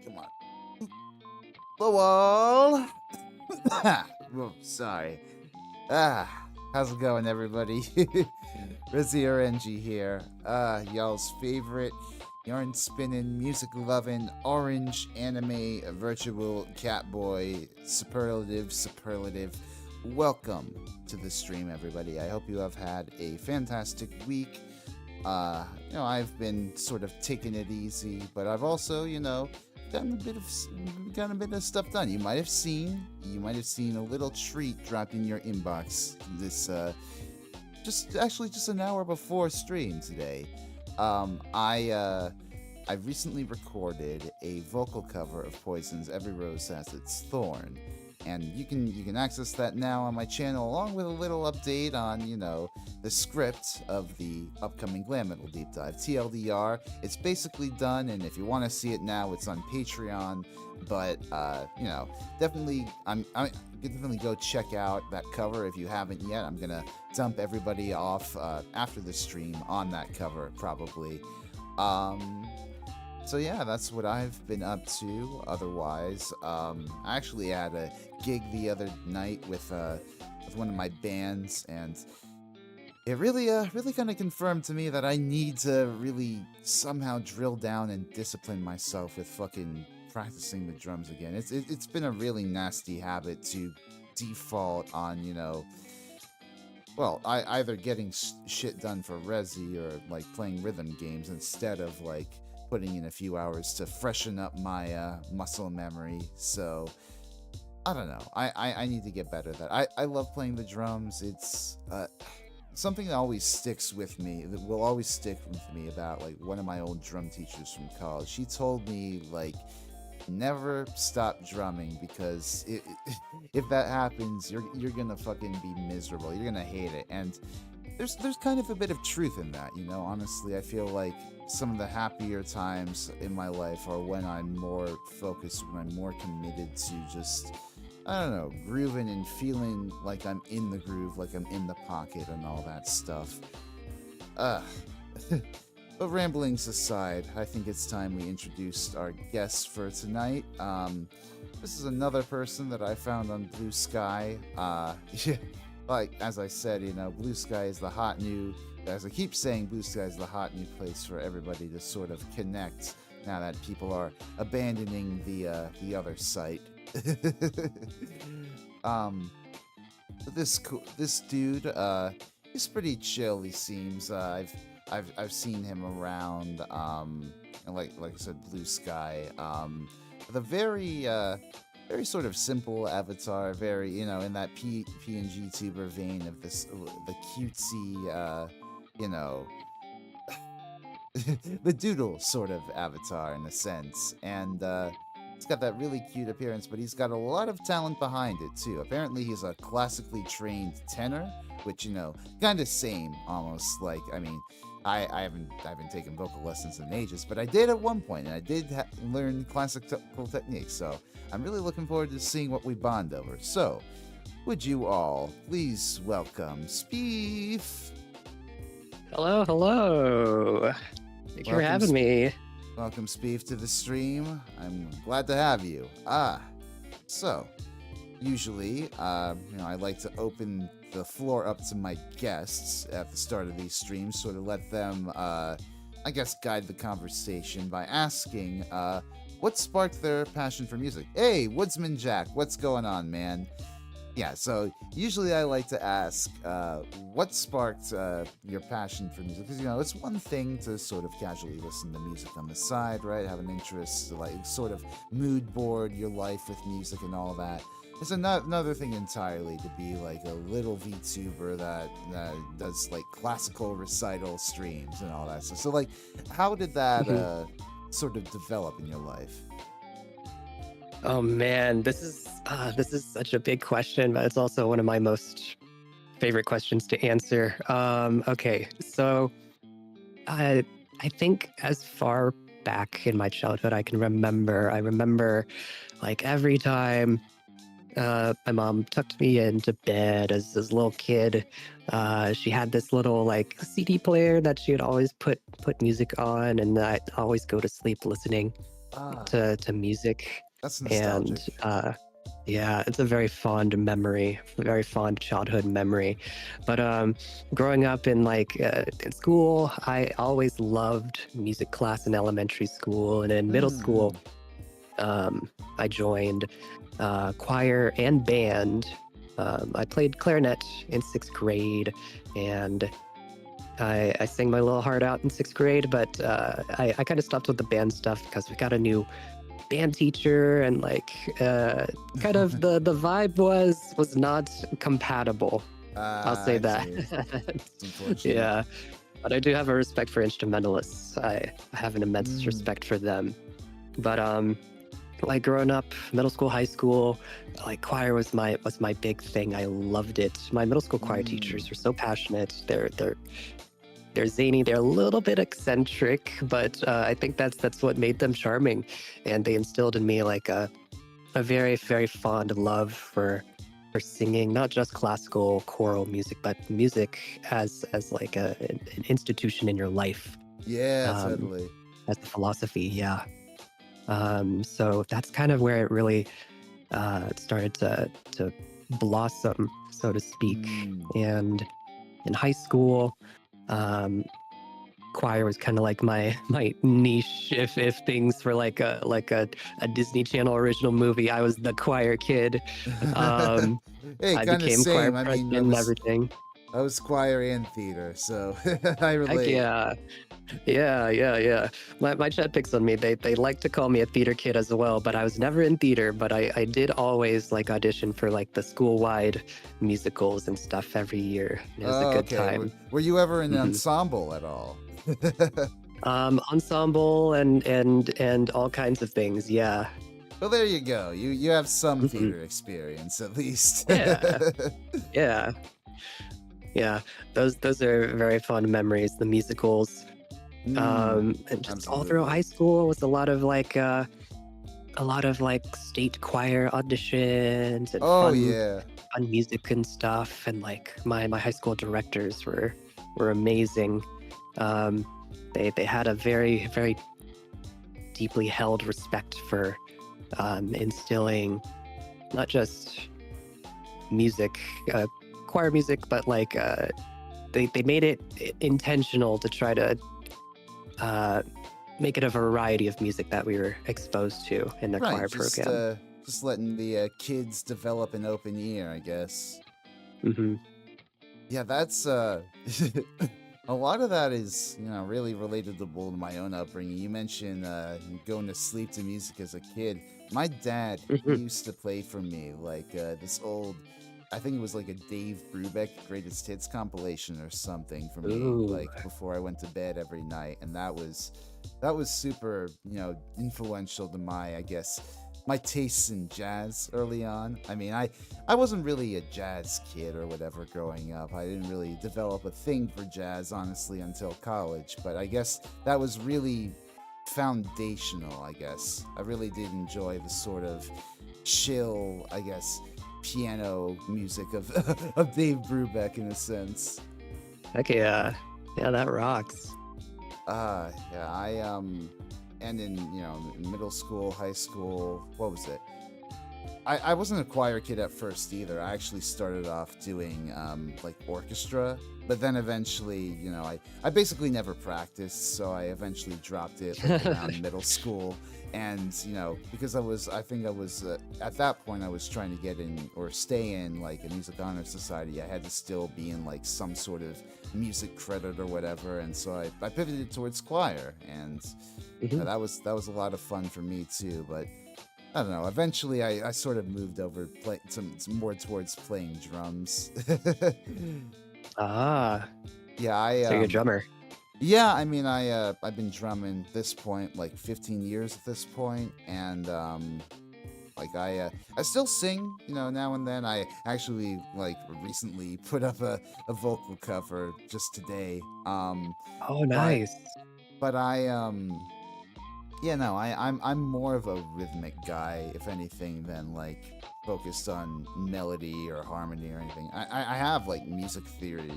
Come on. Hello all. Oh, sorry. How's it going, everybody? Rizzy RNG here. Y'all's favorite yarn spinning, music loving, orange anime virtual catboy superlative. Welcome to the stream, everybody. I hope you have had a fantastic week. I've been sort of taking it easy, but I've also, gotten a bit of stuff done. You might have seen a little treat dropped in your inbox this just an hour before stream today. I recently recorded a vocal cover of Poison's "Every Rose Has Its Thorn," and you can access that now on my channel, along with a little update on the script of the upcoming Glam Metal Deep Dive. TLDR, it's basically done, and if you want to see it now, it's on Patreon. But definitely, definitely go check out that cover if you haven't yet. I'm gonna dump everybody off after the stream on that cover, probably. So yeah, that's what I've been up to. Otherwise, I actually had a gig the other night with one of my bands, and it really kind of confirmed to me that I need to really somehow drill down and discipline myself with fucking practicing the drums again. It's been a really nasty habit to default on either getting shit done for Resi or like playing rhythm games instead of like putting in a few hours to freshen up my muscle memory. So I don't know. I need to get better at that. I love playing the drums. It's something that always sticks with me, that will always stick with me, about like one of my old drum teachers from college. She told me, like, never stop drumming, because if that happens, you're gonna fucking be miserable. You're gonna hate it. And there's kind of a bit of truth in that, honestly. I feel like some of the happier times in my life are when I'm more focused, when I'm more committed to just, I don't know, grooving and feeling like I'm in the groove, like I'm in the pocket and all that stuff. But ramblings aside, I think it's time we introduced our guest for tonight. This is another person that I found on Blue Sky. Like, as I said, Blue Sky is the hot new, as I keep saying, Blue Sky is the hot new place for everybody to sort of connect now that people are abandoning the other site. But this dude, he's pretty chill, he seems. I've seen him around, like I said, Blue Sky, with a very sort of simple avatar, very, in that PNG tuber vein of the cutesy, the doodle sort of avatar in a sense. And he's got that really cute appearance, but he's got a lot of talent behind it too. Apparently he's a classically trained tenor, which, kind of same, almost. Like, I mean, I haven't taken vocal lessons in ages, but I did at one point, and I did learn classical techniques, so I'm really looking forward to seeing what we bond over. So, would you all please welcome Speef? Hello. Thank you for having me. Welcome, Speef, to the stream. I'm glad to have you. So, usually, I like to open the floor up to my guests at the start of these streams, sort of let them, guide the conversation by asking, what sparked their passion for music? Hey, Woodsman Jack, what's going on, man? Yeah, so usually I like to ask, what sparked your passion for music? Because, it's one thing to sort of casually listen to music on the side, right? Have an interest, like sort of mood board your life with music and all that. It's another thing entirely to be like a little VTuber that does like classical recital streams and all that stuff. So like, how did that sort of develop in your life? Oh man, this is such a big question, but it's also one of my most favorite questions to answer. Okay, so I think as far back in my childhood I can remember, I remember like every time my mom tucked me into bed as a little kid. She had this little like CD player that she would always put music on, and I'd always go to sleep listening. Ah, to music. that's And nostalgic. yeah, it's a very fond memory, very fond childhood memory. But growing up in school, I always loved music class in elementary school, and in middle school, Mm. I joined choir and band. I played clarinet in sixth grade, and I sang my little heart out in sixth grade, but I kind of stopped with the band stuff because we got a new band teacher, and kind of the vibe was not compatible. I'll say I that. see. It's unfortunate. Yeah, but I do have a respect for instrumentalists. I have an immense Mm. respect for them. But like growing up, middle school, high school, like choir was my big thing. I loved it. My middle school choir Mm. teachers are so passionate. They're zany. They're a little bit eccentric, but I think that's what made them charming, and they instilled in me like a very very fond love for singing, not just classical choral music, but music as like an institution in your life, Yeah, um, totally. as a philosophy. Yeah. So that's kind of where it really started to blossom, so to speak. Mm. And in high school, um, choir was kind of like my niche. If things were like a Disney Channel original movie, I was the choir kid. Um, Hey, I kind of became choir same. I president mean, and everything. I was choir and theater, so I Heck relate. yeah. Yeah, yeah, yeah. My chat picks on me. They like to call me a theater kid as well, but I was never in theater. But I did always like audition for like the school wide musicals and stuff every year. It was a Oh, good okay. Were, time. were you ever in an Hmm. ensemble at all? Ensemble and all kinds of things. Yeah. Well, there you go. You have some Hmm. theater experience at least. Yeah. Yeah. Yeah. Those are very fond memories. The musicals. Mm, And just all through absolutely. high school was a lot of like state choir auditions and Oh yeah. fun music and stuff. And like my high school directors were amazing. Um, they had a very very deeply held respect for instilling not just music, choir music, but they made it intentional to try to uh, make it a variety of music that we were exposed to in the Right. choir program. Just letting the kids develop an open ear, I guess. Hmm. Yeah, that's a lot of that is, really relatable to my own upbringing. You mentioned going to sleep to music as a kid. My dad, he Hmm. used to play for me like this old, I think it was like a Dave Brubeck greatest hits compilation or something for me, Ooh. like before I went to bed every night, and that was super, influential to my, I guess, my tastes in jazz early on. I mean, I wasn't really a jazz kid or whatever growing up. I didn't really develop a thing for jazz, honestly, until college. But I guess that was really foundational, I guess. I really did enjoy the sort of chill, I guess, piano music of, of Dave Brubeck in a sense. Heck yeah. Yeah, that rocks. Yeah, and in middle school, high school, what was it? I wasn't a choir kid at first either. I actually started off doing like orchestra, but then eventually, I basically never practiced, so I eventually dropped it like around middle school. And because I think I was at that point I was trying to get in or stay in like a music honor society. I had to still be in like some sort of music credit or whatever, and so I pivoted towards choir, and Hmm. that was a lot of fun for me too. But I don't know. Eventually, I sort of moved over some more towards playing drums. Ah, Yeah, I so you're a drummer. yeah, I mean, I've been drumming this point like 15 years at this point, and like I still sing, now and then. I actually like recently put up a vocal cover just today. Oh, But nice. but yeah, no, I'm more of a rhythmic guy, if anything, than like focused on melody or harmony or anything. I have like music theory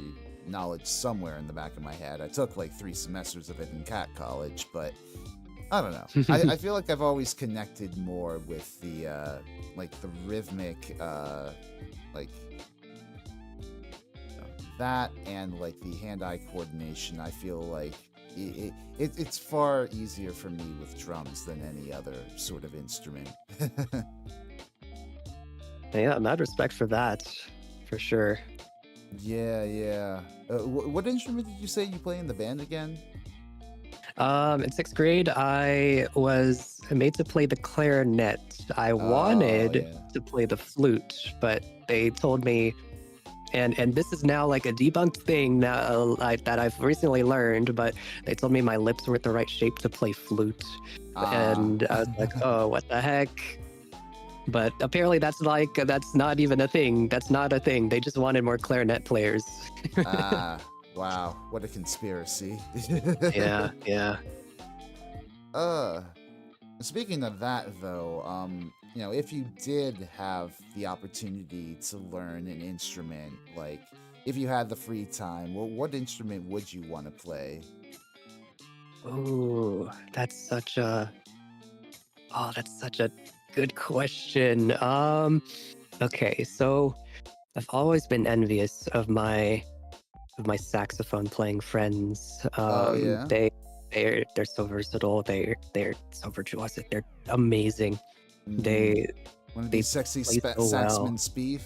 knowledge somewhere in the back of my head. I took like 3 semesters of it in cat college, but I don't know. I feel like I've always connected more with the like the rhythmic like that and like the hand-eye coordination. I feel like it's far easier for me with drums than any other sort of instrument. Yeah, mad respect for that, for sure. Yeah, yeah. What instrument did you say you play in the band again? In sixth grade, I was made to play the clarinet. I Oh, wanted yeah. to play the flute, but they told me, and this is now like a debunked thing now, that I've recently learned, but they told me my lips weren't the right shape to play flute, Ah. and I was like, oh, what the heck? But apparently that's not even a thing. That's not a thing. They just wanted more clarinet players. Ah. Wow. What a conspiracy. Yeah, yeah. uh Speaking of that though, if you did have the opportunity to learn an instrument, like if you had the free time, what instrument would you want to play? Ooh, that's such a good question. Okay, so I've always been envious of my saxophone playing friends. Oh yeah. They're so versatile. They're so virtuosic. They're amazing. Mm. They One of they these sexy play so well. saxman Speef.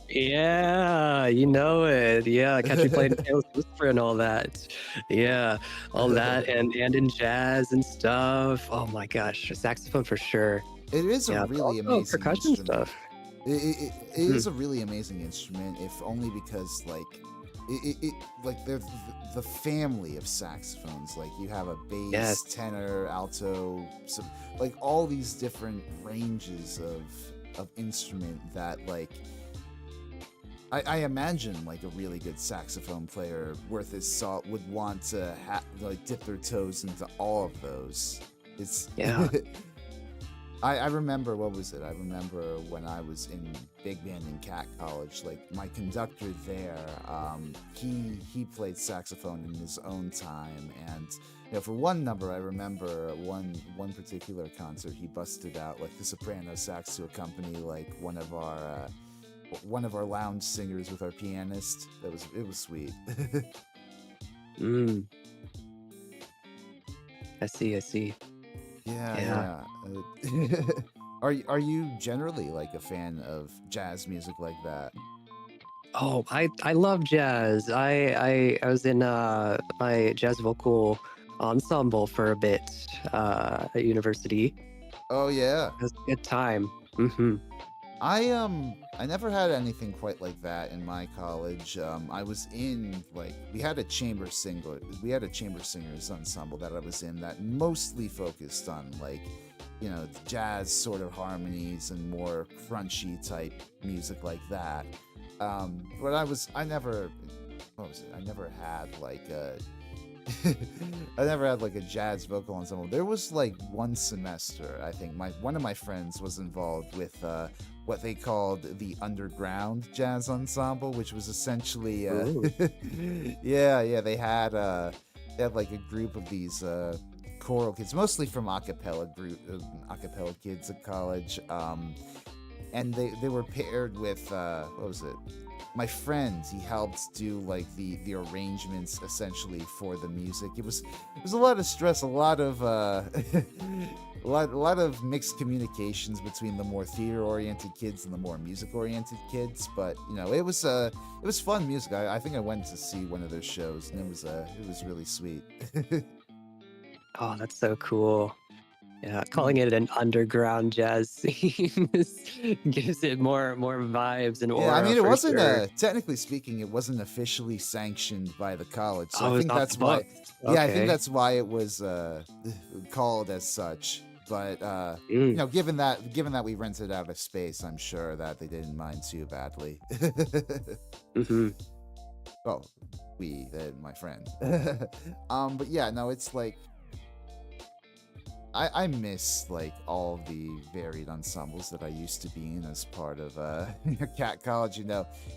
Yeah, you know it. Yeah, catch me playing Taylor Whisper and all that. Yeah, all that and in jazz and stuff. Oh my gosh, saxophone for sure. It is a Yeah, but really also amazing percussion instrument. stuff. It Mhm. is a really amazing instrument, if only because like there's the family of saxophones. Like you have a bass, Yes. tenor, alto, so like all these different ranges of instrument that like I imagine like a really good saxophone player worth his salt would want to like dip their toes into all of those. It's Yeah. I remember, what was it? I remember when I was in big band in Cat College, like my conductor there, he played saxophone in his own time, and for one number, I remember one particular concert, he busted out like the soprano sax to accompany like one of our lounge singers with our pianist. It was sweet. Mm, I see. I see. Yeah, Yeah. yeah. Are you generally like a fan of jazz music like that? Oh, I love jazz. I was in my jazz vocal ensemble for a bit at university. Oh yeah. It was a good time. Hmm. I never had anything quite like that in my college. I was in like we had a chamber singers ensemble that I was in that mostly focused on like jazz sort of harmonies and more crunchy type music like that. But I never, what was it? I never had like a I never had like a jazz vocal ensemble. There was like one semester, I think one of my friends was involved with what they called the underground jazz ensemble, which was essentially Ooh. yeah, they had like a group of these choral kids, mostly from a cappella kids at college. And they were paired with what was it? My friend, he helped do like the arrangements essentially for the music. It was a lot of stress, a lot of a lot of mixed communications between the more theater oriented kids and the more music oriented kids. But it was fun music. I think I went to see one of their shows, and it was really sweet. Oh, that's so cool. Yeah, calling Mm. it an underground jazz scene gives it more vibes and Yeah, I aura mean, it for wasn't sure. technically speaking, it wasn't officially sanctioned by the college, so I Oh, it's think off the that's why. books. Yeah, I think Okay. that's why it was called as such. But Mm, given that we rented out a space, I'm sure that they didn't mind too badly. hmm. Well, my friend. But yeah, no, it's like I miss like all the varied ensembles that I used to be in as part of Cat College.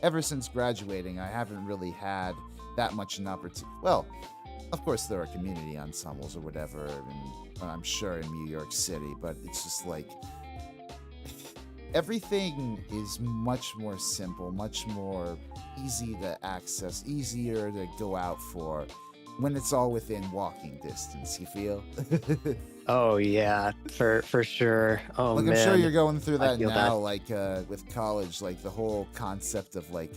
Ever since graduating, I haven't really had that much an opportunity. Well, of course, there are community ensembles or whatever, and I'm sure in New York City, but it's just like everything is much more simple, much more easy to access, easier to go out for when it's all within walking distance, you feel? Oh yeah, for sure. Oh Like, I'm sure you're man, going through I that feel that. now, like with college, like the whole concept of like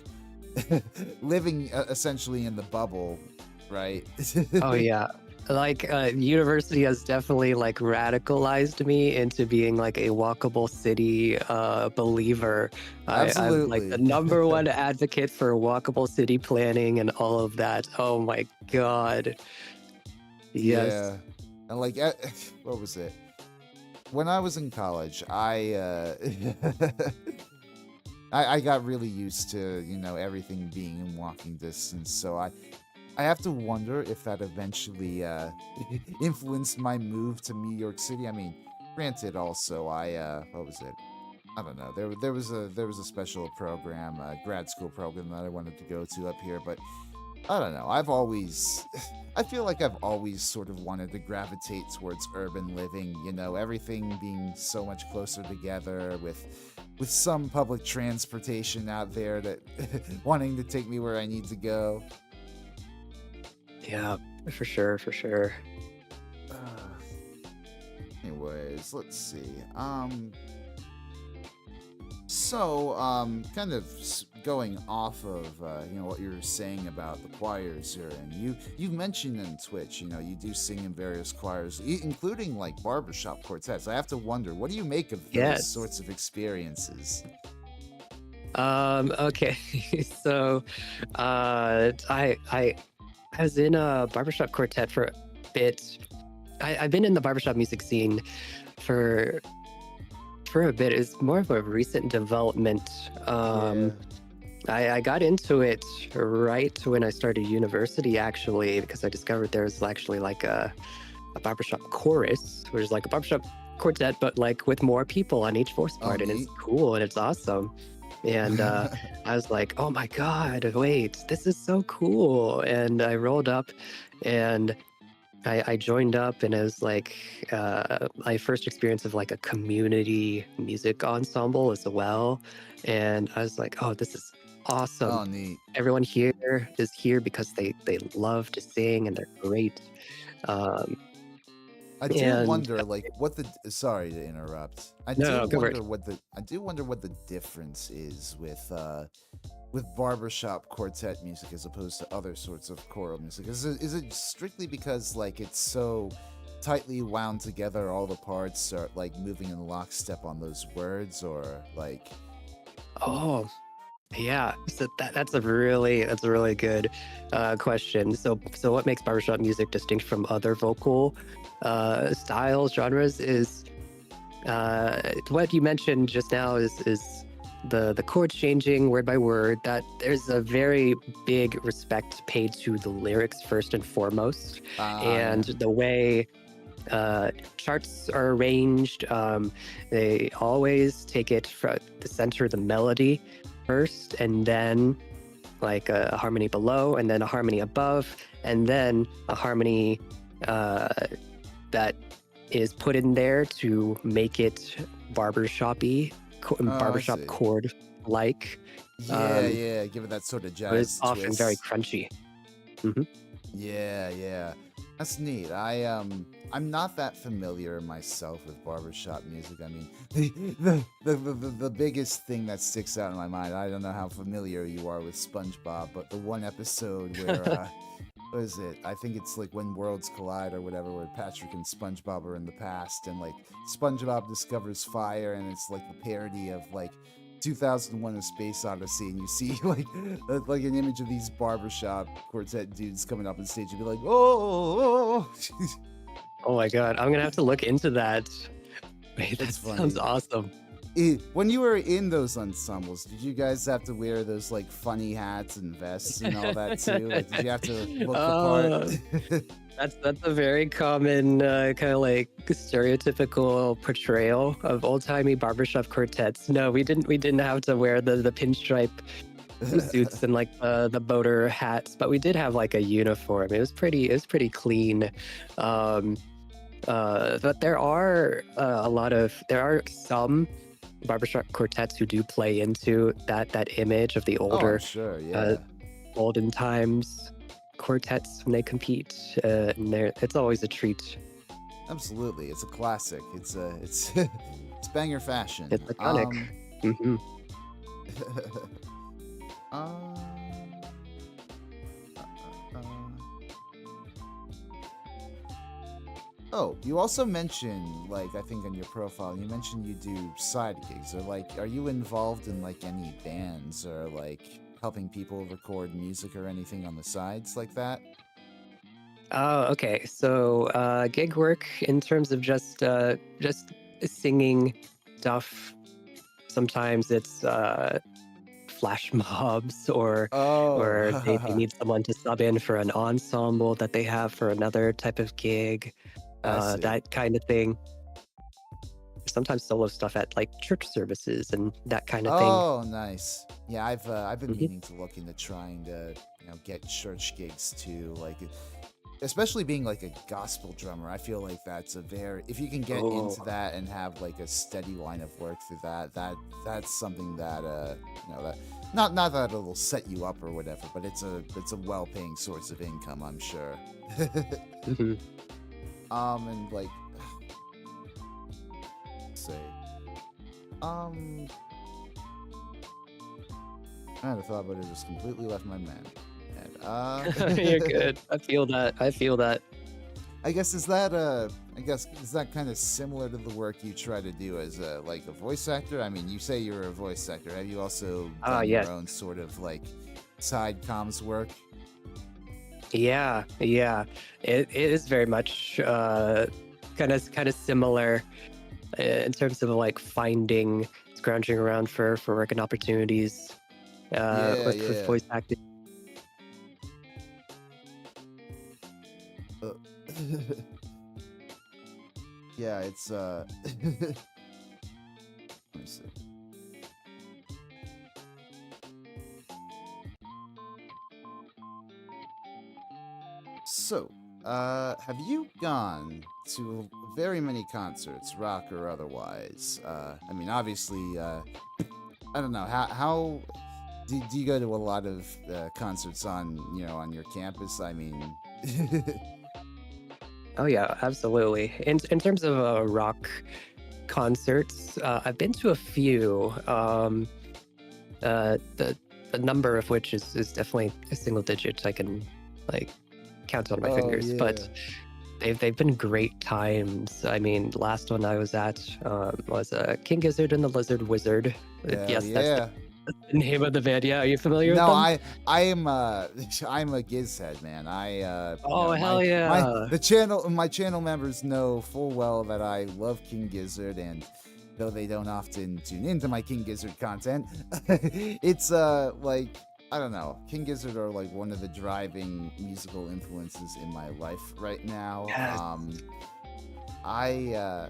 living essentially in the bubble, right? Oh yeah. Like university has definitely like radicalized me into being like a walkable city believer. I'm like the Absolutely. number one advocate for walkable city planning and all of that. Oh my God. Yes. Yeah. And like, what was it? When I was in college, I got really used to, everything being in walking distance. So I have to wonder if that eventually influenced my move to New York City. I mean, granted, also what was it? I don't know. There was a special program, a grad school program that I wanted to go to up here, but I don't know. I feel like I've always sort of wanted to gravitate towards urban living. Everything being so much closer together with some public transportation out there that wanting to take me where I need to go. Yeah, for sure, for sure. Uh, Anyways, let's see. Kind of going off of what you were saying about the choirs here, and you've mentioned in Twitch, you do sing in various choirs, including like barbershop quartets. I have to wonder, what do you make of those Yes. sorts of experiences? Okay. So I was in a barbershop quartet for a bit. I've been in the barbershop music scene for a bit. It's more of a recent development. Yeah. I got into it right when I started university, actually, because I discovered there was actually like a barbershop chorus, which is like a barbershop quartet, but like with more people on each voice Oh, part, and it's neat. cool and it's awesome. And I was like, oh my God, wait, this is so cool. And I rolled up and I joined up, and it was like my first experience of like a community music ensemble as well. And I was like, oh, this is awesome. Oh, neat. Everyone here is here because they love to sing and they're great. Um, I do and wonder, like, what the. Sorry to interrupt. no, no, go for it. I do wonder what the difference is with barbershop quartet music as opposed to other sorts of choral music. Is it strictly because like it's so tightly wound together, all the parts are like moving in lockstep on those words, or like. Oh, yeah. So that's a really good question. So what makes barbershop music distinct from other vocal styles, genres is what you mentioned just now is the chord changing word by word. That there's a very big respect paid to the lyrics first and foremost, Yeah. and the way charts are arranged. They always take it from the center of the melody first, and then like a harmony below, and then a harmony above, and then a harmony that is put in there to make it barbershoppy, Oh, I barbershop see. chord like. Yeah, Um, yeah. Give it that sort of but it's jazz often very twist. crunchy. Hmm. Yeah, yeah. That's neat. I'm not that familiar myself with barbershop music. I mean, the biggest thing that sticks out in my mind, I don't know how familiar you are with SpongeBob, but the one episode where what is it? I think it's like When Worlds Collide or whatever, where Patrick and SpongeBob are in the past, and like SpongeBob discovers fire, and it's like the parody of like 2001: A Space Odyssey, and you see like an image of these barbershop quartet dudes coming up on stage and be like, oh, Oh my God, I'm gonna have to look into that. Wait, that it's sounds funny. awesome. When you were in those ensembles, did you guys have to wear those like funny hats and vests and all that too? Like, did you have to look Uh, the part? that's a very common kind of like stereotypical portrayal of old timey barbershop quartets. No, we didn't have to wear the pinstripe suits and like the boater hats, but we did have like a uniform. It was pretty clean. Um, but there are some barbershop quartets who do play into that image of the Oh, I'm older sure. uh, Yeah, olden times quartets when they compete. And it's always a treat. absolutely. It's a classic. It's banger fashion. It's iconic. Hmm. Um, uh, oh, you also mentioned, like, I think on your profile, you mentioned you do side gigs, or like, are you involved in like any bands or like helping people record music or anything on the sides like that? Oh, okay. So gig work in terms of just singing stuff. Sometimes it's flash mobs or they Oh, need someone to sub in for an ensemble that they have for another type of gig, I see. that kind of thing. Sometimes solo stuff at like church services and that kind of thing. Oh, nice. Yeah, I've been Hmm. meaning to look into trying to get church gigs too, like especially being like a gospel drummer. I feel like that's a very, if you can get into Oh, that and have like a steady line of work through that's something that that not that it'll set you up or whatever, but it's a well-paying source of income, I'm sure. hmm. And like, say, um I had a thought, but it just completely left my man. And You're good. I feel that. I feel that. I guess is that kind of similar to the work you try to do as a voice actor? I mean, you say you're a voice actor. Have you also Ah, done your yes. own sort of like side comms work? Yeah, yeah. It is very much kind of similar in terms of like finding, scrounging around for work and opportunities Yeah, with yeah. voice acting. Uh, yeah, it's let me see. So, have you gone to very many concerts, rock or otherwise? I mean, obviously, I don't know how do you go to a lot of concerts on on your campus? I mean, Oh yeah, absolutely. In terms of rock concerts, I've been to a few. The number of which is definitely a single digit. I can like count on my oh fingers, yeah, but they've been great times. I mean, last one I was at was King Gizzard and the Lizard Wizard. hell Yes, that's the yeah. name of the band. Yeah, are you familiar with No, them? I am I'm a Giz head, man. I Oh, hell my yeah! my channel members know full well that I love King Gizzard, and though they don't often tune into my King Gizzard content, it's like, I don't know, King Gizzard are like one of the driving musical influences in my life right now. Yes. I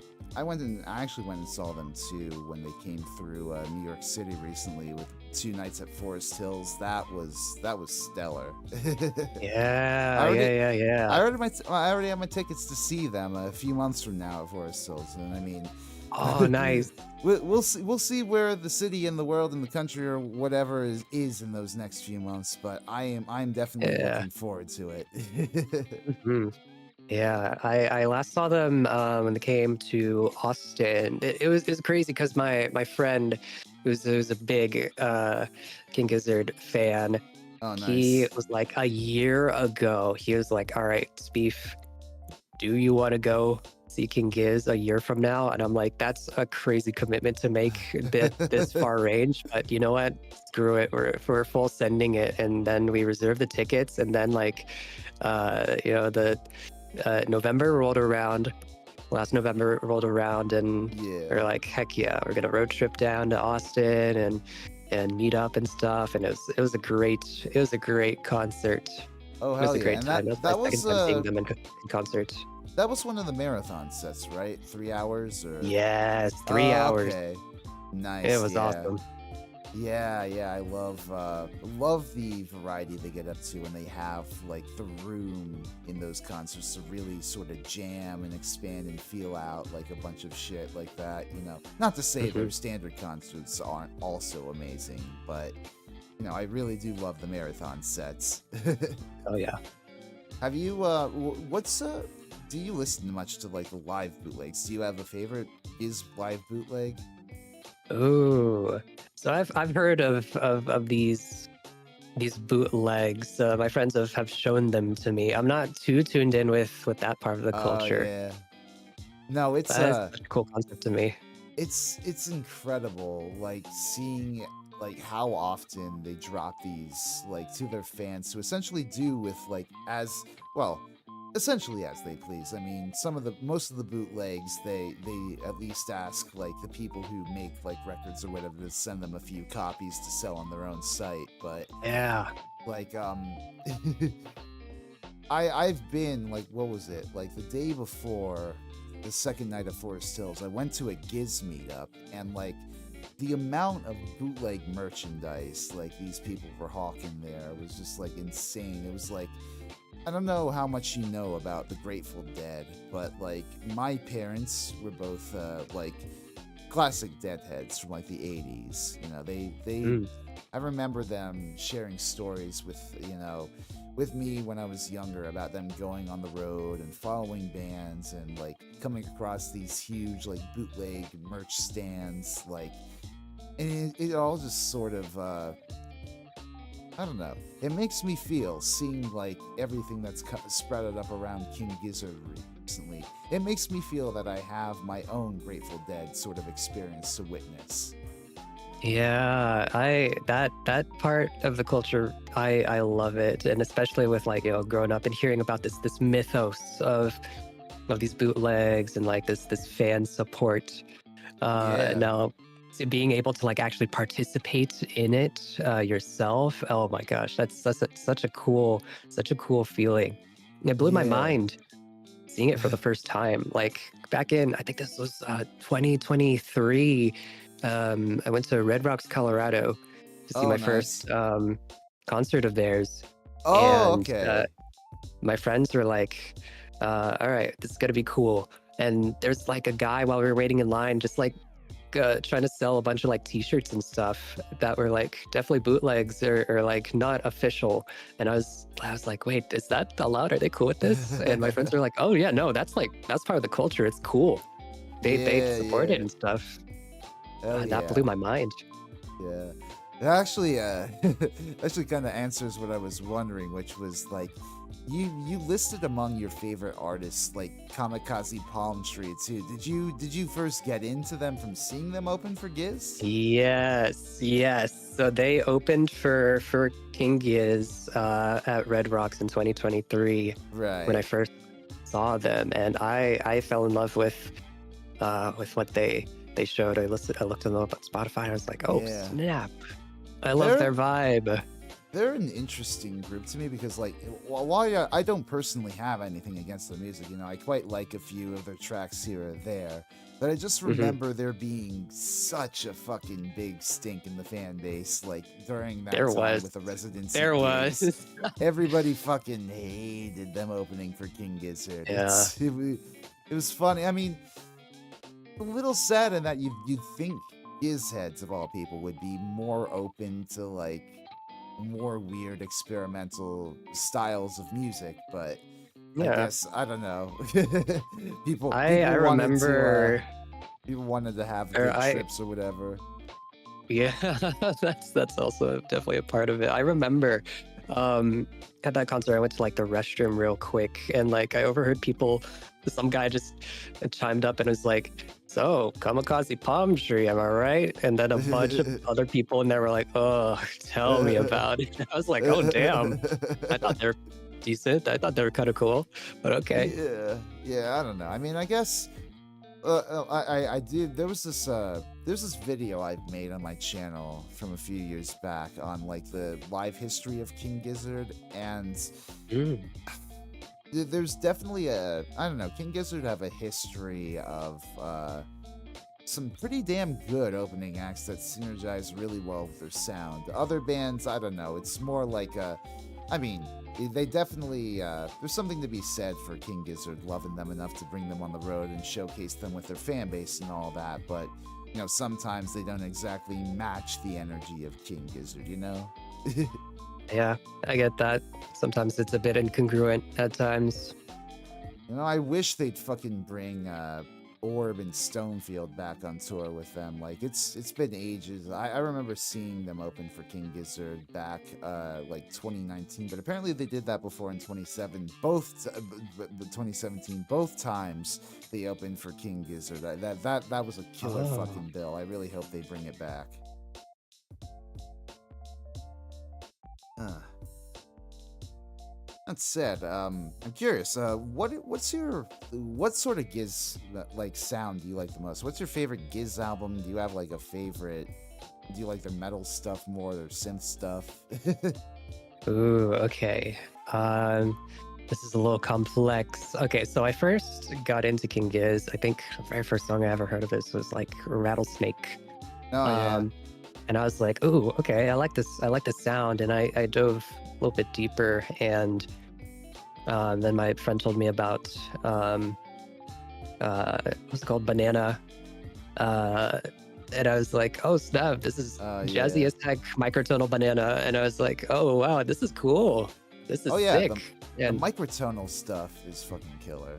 actually went and saw them too when they came through New York City recently with 2 nights at Forest Hills. That was stellar. I Yeah, already yeah, yeah, yeah. I already have my tickets to see them a few months from now at Forest Hills, and I mean, Oh, nice. we'll see where the city and the world and the country or whatever is in those next few months. But I'm definitely Yeah. looking forward to it. Mhm. Yeah, I last saw them when they came to Austin. It was crazy because my friend, who's a big King Gizzard fan, Oh, he nice. was like a year ago. He was like, "All right, Speef, do you want to go see King Giz a year from now?" And I'm like, "That's a crazy commitment to make this far range, but you know what? Screw it. We're full sending it." And then we reserved the tickets, and then like, the November rolled around. Last November rolled around, and Yeah. we're like, heck yeah, we're gonna road trip down to Austin and meet up and stuff. And it was a great concert. Oh, It was hell a yeah. great And time. that That was my that second was time seeing them in concert. that was one of the marathon sets, right? 3 hours or Yes, 3 hours. okay. It Nice. was Yeah. awesome. Yeah, I love the variety they get up to when they have like the room in those concerts to really sort of jam and expand and feel out like a bunch of shit like that, you know. Not to say Hmm. their standard concerts aren't also amazing, but you know, I really do love the marathon sets. Oh yeah. Have you what's do you listen much to like the live bootlegs? Do you have a favorite is live bootleg? Ooh. So I've heard of these bootlegs. My friends have shown them to me. I'm not too tuned in with that part of the Oh culture. yeah. No, That is such a cool concept to me. it's incredible like seeing like how often they drop these like to their fans to essentially do with like as well essentially as they please. I mean, some of the most of the bootlegs they at least ask like the people who make like records or whatever to send them a few copies to sell on their own site, but Yeah. like I've been like what was it like the day before the second night of Forest Hills I went to a Giz meetup, and like the amount of bootleg merchandise like these people were hawking there was just like insane. It was like I don't know how much you know about the Grateful Dead, but like my parents were both like classic Deadheads from like the 80s. You know, they Mm. I remember them sharing stories with, you know, with me when I was younger about them going on the road and following bands and like coming across these huge like bootleg merch stands like and it all just sort of I don't know. It makes me feel seeing like everything that's spread up around King Gizzard recently. It makes me feel that I have my own Grateful Dead sort of experience to witness. Yeah, that part of the culture, I love it, and especially with like growing up and hearing about this mythos of these bootlegs and like this fan support. And Yeah, now being able to like actually participate in it yourself. Oh my gosh, that's such a cool feeling. It blew my yeah. mind seeing it for the first time. Like back in, I think this was 2023. I went to Red Rocks, Colorado to see Oh, my nice. first concert of theirs. Oh, And okay. my friends were like, all right, this is going to be cool. And there's like a guy while we were waiting in line, just like trying to sell a bunch of like t-shirts and stuff that were like definitely bootlegs or like not official. And I was like, wait, is that allowed? Are they cool with this? And my friends were like, oh yeah, no, that's part of the culture. It's cool. They Yeah, support it yeah. and stuff. Hell That blew yeah. my mind. Yeah. It actually actually kind of answers what I was wondering, which was like you listed among your favorite artists like Kamikaze Palm Tree too. Did you first get into them from seeing them open for Giz? Yes, yes. So they opened for King Giz at Red Rocks in 2023 when I Right. first saw them, and I fell in love with what they showed. I looked them up on Spotify. And I was like, oh Yeah. snap! I love They're their vibe. they're an interesting group to me because like while I don't personally have anything against their music, you know, I quite like a few of their tracks here or there, but I just Hmm. remember there being such a fucking big stink in the fan base like during that There time was, with the residency there gigs. was. Everybody fucking hated them opening for King Gizzard. Yeah, It was funny. I mean, a little sad in that you'd think Giz heads of all people would be more open to like more weird experimental styles of music, but I yeah. guess I don't know. people I people wanted to remember, people wanted to have or good I trips or whatever. Yeah, that's also definitely a part of it. I remember at that concert I went to like the restroom real quick and like I overheard people, some guy just chimed up and was like, so Kamikaze Palm Tree, am I right? And then a bunch of other people in there were like, oh, tell me about it. I was like, oh damn. I thought they were decent. I thought they were kind of cool, but okay. Yeah, yeah. I don't know. I mean, I guess I did. There's this video I've made on my channel from a few years back on like the live history of King Gizzard, and Mm, there's definitely a I don't know. King Gizzard have a history of some pretty damn good opening acts that synergize really well with their sound. Other bands, I don't know. It's more like I mean, they definitely there's something to be said for King Gizzard loving them enough to bring them on the road and showcase them with their fan base and all that. But sometimes they don't exactly match the energy of King Gizzard. Yeah, I get that. Sometimes it's a bit incongruent at times. I wish they'd fucking bring Orb and Stonefield back on tour with them. Like it's been ages. I remember seeing them open for King Gizzard back like 2019, but apparently they did that before in 2017. Both times they opened for King Gizzard. That was a killer fucking bill. I really hope they bring it back. That said, I'm curious. What sort of Giz like sound do you like the most? What's your favorite Giz album? Do you have like a favorite? Do you like their metal stuff more, their synth stuff? Ooh, okay. This is a little complex. Okay, so I first got into King Giz. I think the very first song I ever heard of this was like Rattlesnake. Oh yeah. And I was like, ooh, okay, I like this sound, and I dove a little bit deeper, and then my friend told me about what's it called, Banana, and I was like, oh snap, this is jazzy as heck, microtonal Banana, and I was like, oh wow, this is cool, this is sick. The microtonal stuff is fucking killer.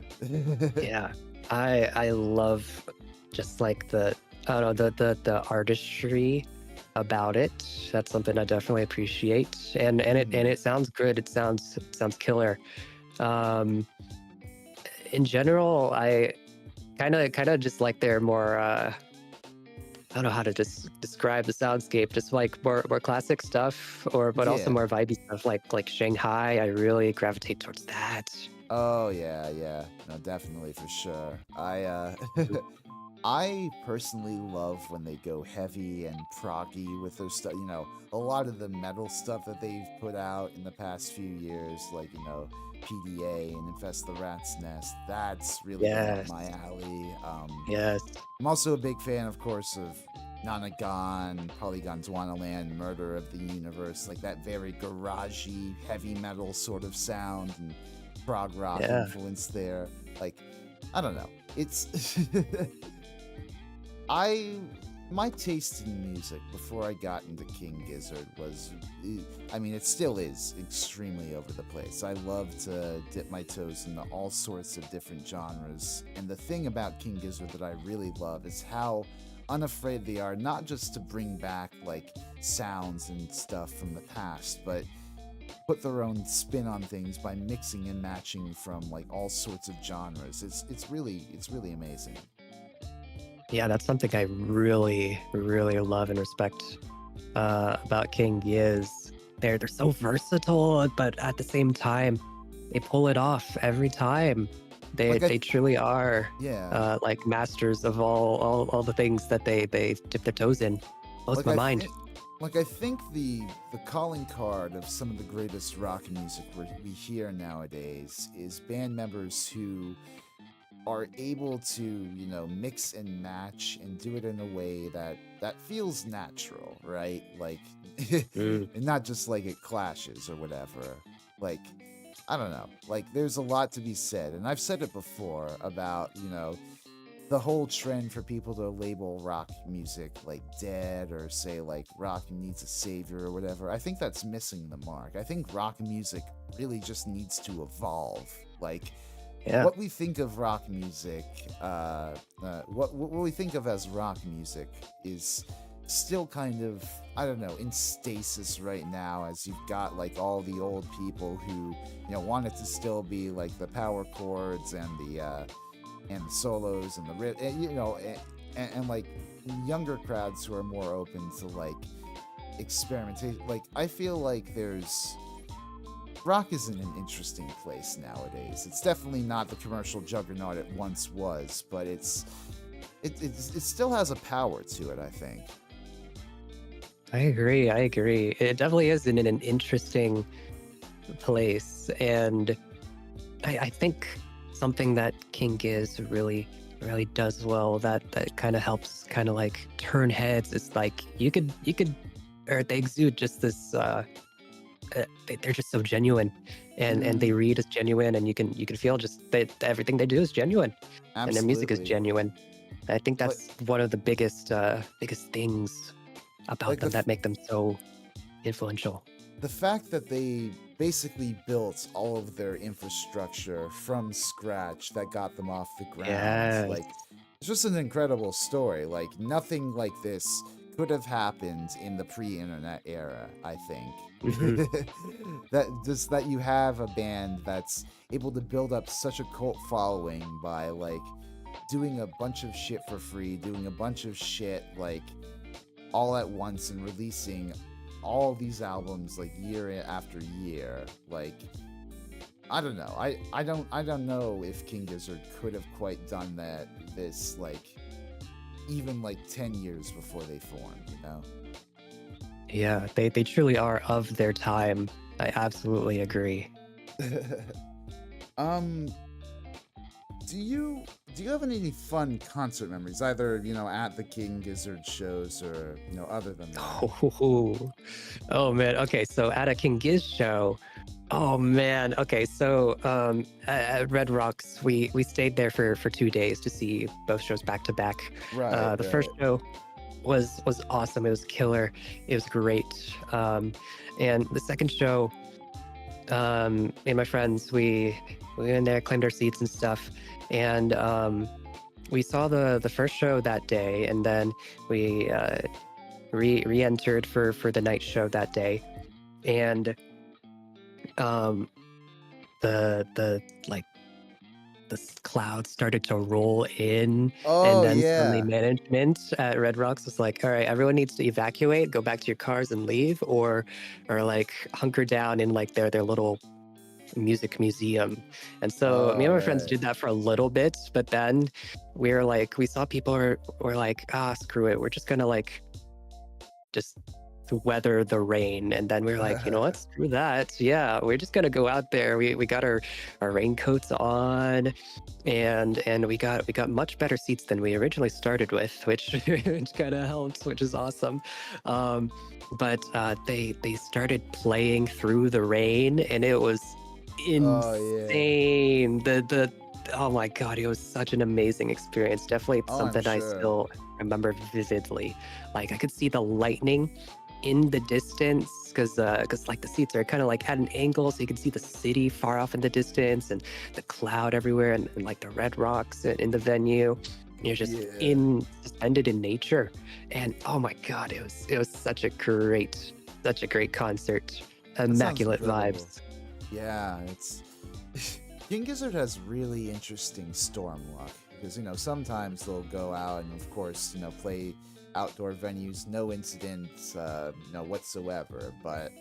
Yeah, I love just like the artistry about it. That's something I definitely appreciate, and it sounds good. It sounds killer. In general, I kind of just like their more I don't know how to describe the soundscape, just like more classic stuff, but also more vibey stuff like Shanghai. I really gravitate towards that. Oh yeah, no, definitely for sure. I personally love when they go heavy and proggy with their stuff. A lot of the metal stuff that they've put out in the past few years, like PDA and Infest the Rat's Nest. That's really up my alley. Yes. I'm also a big fan, of course, of Nonagon, Polygon Dwanaland, Murder of the Universe, like that very garagey, heavy metal sort of sound and prog rock influence there. Like, I don't know. It's my taste in music before I got into King Gizzard was, it still is extremely over the place. I love to dip my toes into all sorts of different genres. And the thing about King Gizzard that I really love is how unafraid they are, not just to bring back like sounds and stuff from the past, but put their own spin on things by mixing and matching from like all sorts of genres. It's really amazing. Yeah, that's something I really, really love and respect about King Giz. They're so versatile, but at the same time, they pull it off every time. They truly are like masters of all the things that they dip their toes in. Blows my mind. I think the calling card of some of the greatest rock music we hear nowadays is band members who are able to, mix and match and do it in a way that feels natural, right? Like, and not just like it clashes or whatever. Like, I don't know. Like, there's a lot to be said, and I've said it before about, the whole trend for people to label rock music like dead or say like rock needs a savior or whatever. I think that's missing the mark. I think rock music really just needs to evolve. Like, what we think of rock music, what we think of as rock music is still kind of, I don't know, in stasis right now, as you've got like all the old people who, want it to still be like the power chords and the solos and the riff, and like younger crowds who are more open to like experimentation. Like, I feel like rock is in an interesting place nowadays. It's definitely not the commercial juggernaut it once was, but it still has a power to it, I think. I agree. It definitely is in an interesting place, and I think something that King Giz really really does well. That kind of helps kind of like turn heads. It's like you could or they exude just this they're just so genuine, and they Mm, read as genuine, and you can feel just that everything they do is genuine, and their music is absolutely. genuine. I think Like that's one of the biggest things about like them that make them so influential. the fact that they basically built all of their infrastructure from scratch that got them off the ground. Yes. Like, it's just an incredible story. Like, nothing like this could have happened in the pre-internet era, I think. Hmm. That you have a band that's able to build up such a cult following by like doing a bunch of shit for free, doing a bunch of shit like all at once and releasing all these albums like year after year. Like, I don't know. I don't know if King Gizzard could have quite done this like even like 10 years before they formed, you know? Yeah, they truly are of their time. I absolutely agree. um do you have any fun concert memories, either at the King Gizzard shows or other than that? Oh, oh man. Okay, so at a King Giz show, oh man. Okay, so at Red Rocks, we stayed there for 2 days to see both shows back to back. Right, The first right. show was awesome. It was killer. It was great. And the second show, me and my friends, we went in there, claimed our seats and stuff, and we saw the first show that day, and then we re-entered for the night show that day, and um, the like clouds started to roll in, and Oh then suddenly yeah. management at Red Rocks was like, all right, everyone needs to evacuate, go back to your cars and leave, or like hunker down in like their little music museum. And so me Oh and my friends right. did that for a little bit, but then we saw people were like, ah, screw it, we're just gonna like just weather the rain. And then we were like, you know what, screw that, yeah, we're just gonna go out there. We got our raincoats on, and we got much better seats than we originally started with, which which kind of helps, which is awesome. um but they started playing through the rain, and it was Oh yeah. insane. The Oh my god, it was such an amazing experience. Definitely Oh, I'm something I sure. still remember vividly. Like I could see the lightning in the distance, because like the seats are kind of like at an angle, so you can see the city far off in the distance, and the cloud everywhere, and like the red rocks in the venue. You're just Yeah. in suspended in nature, and oh my god, it was such a great concert. That sounds Immaculate incredible. vibes. Yeah, it's King Gizzard has really interesting storm luck because sometimes they'll go out and of course play outdoor venues, no incidents, whatsoever. But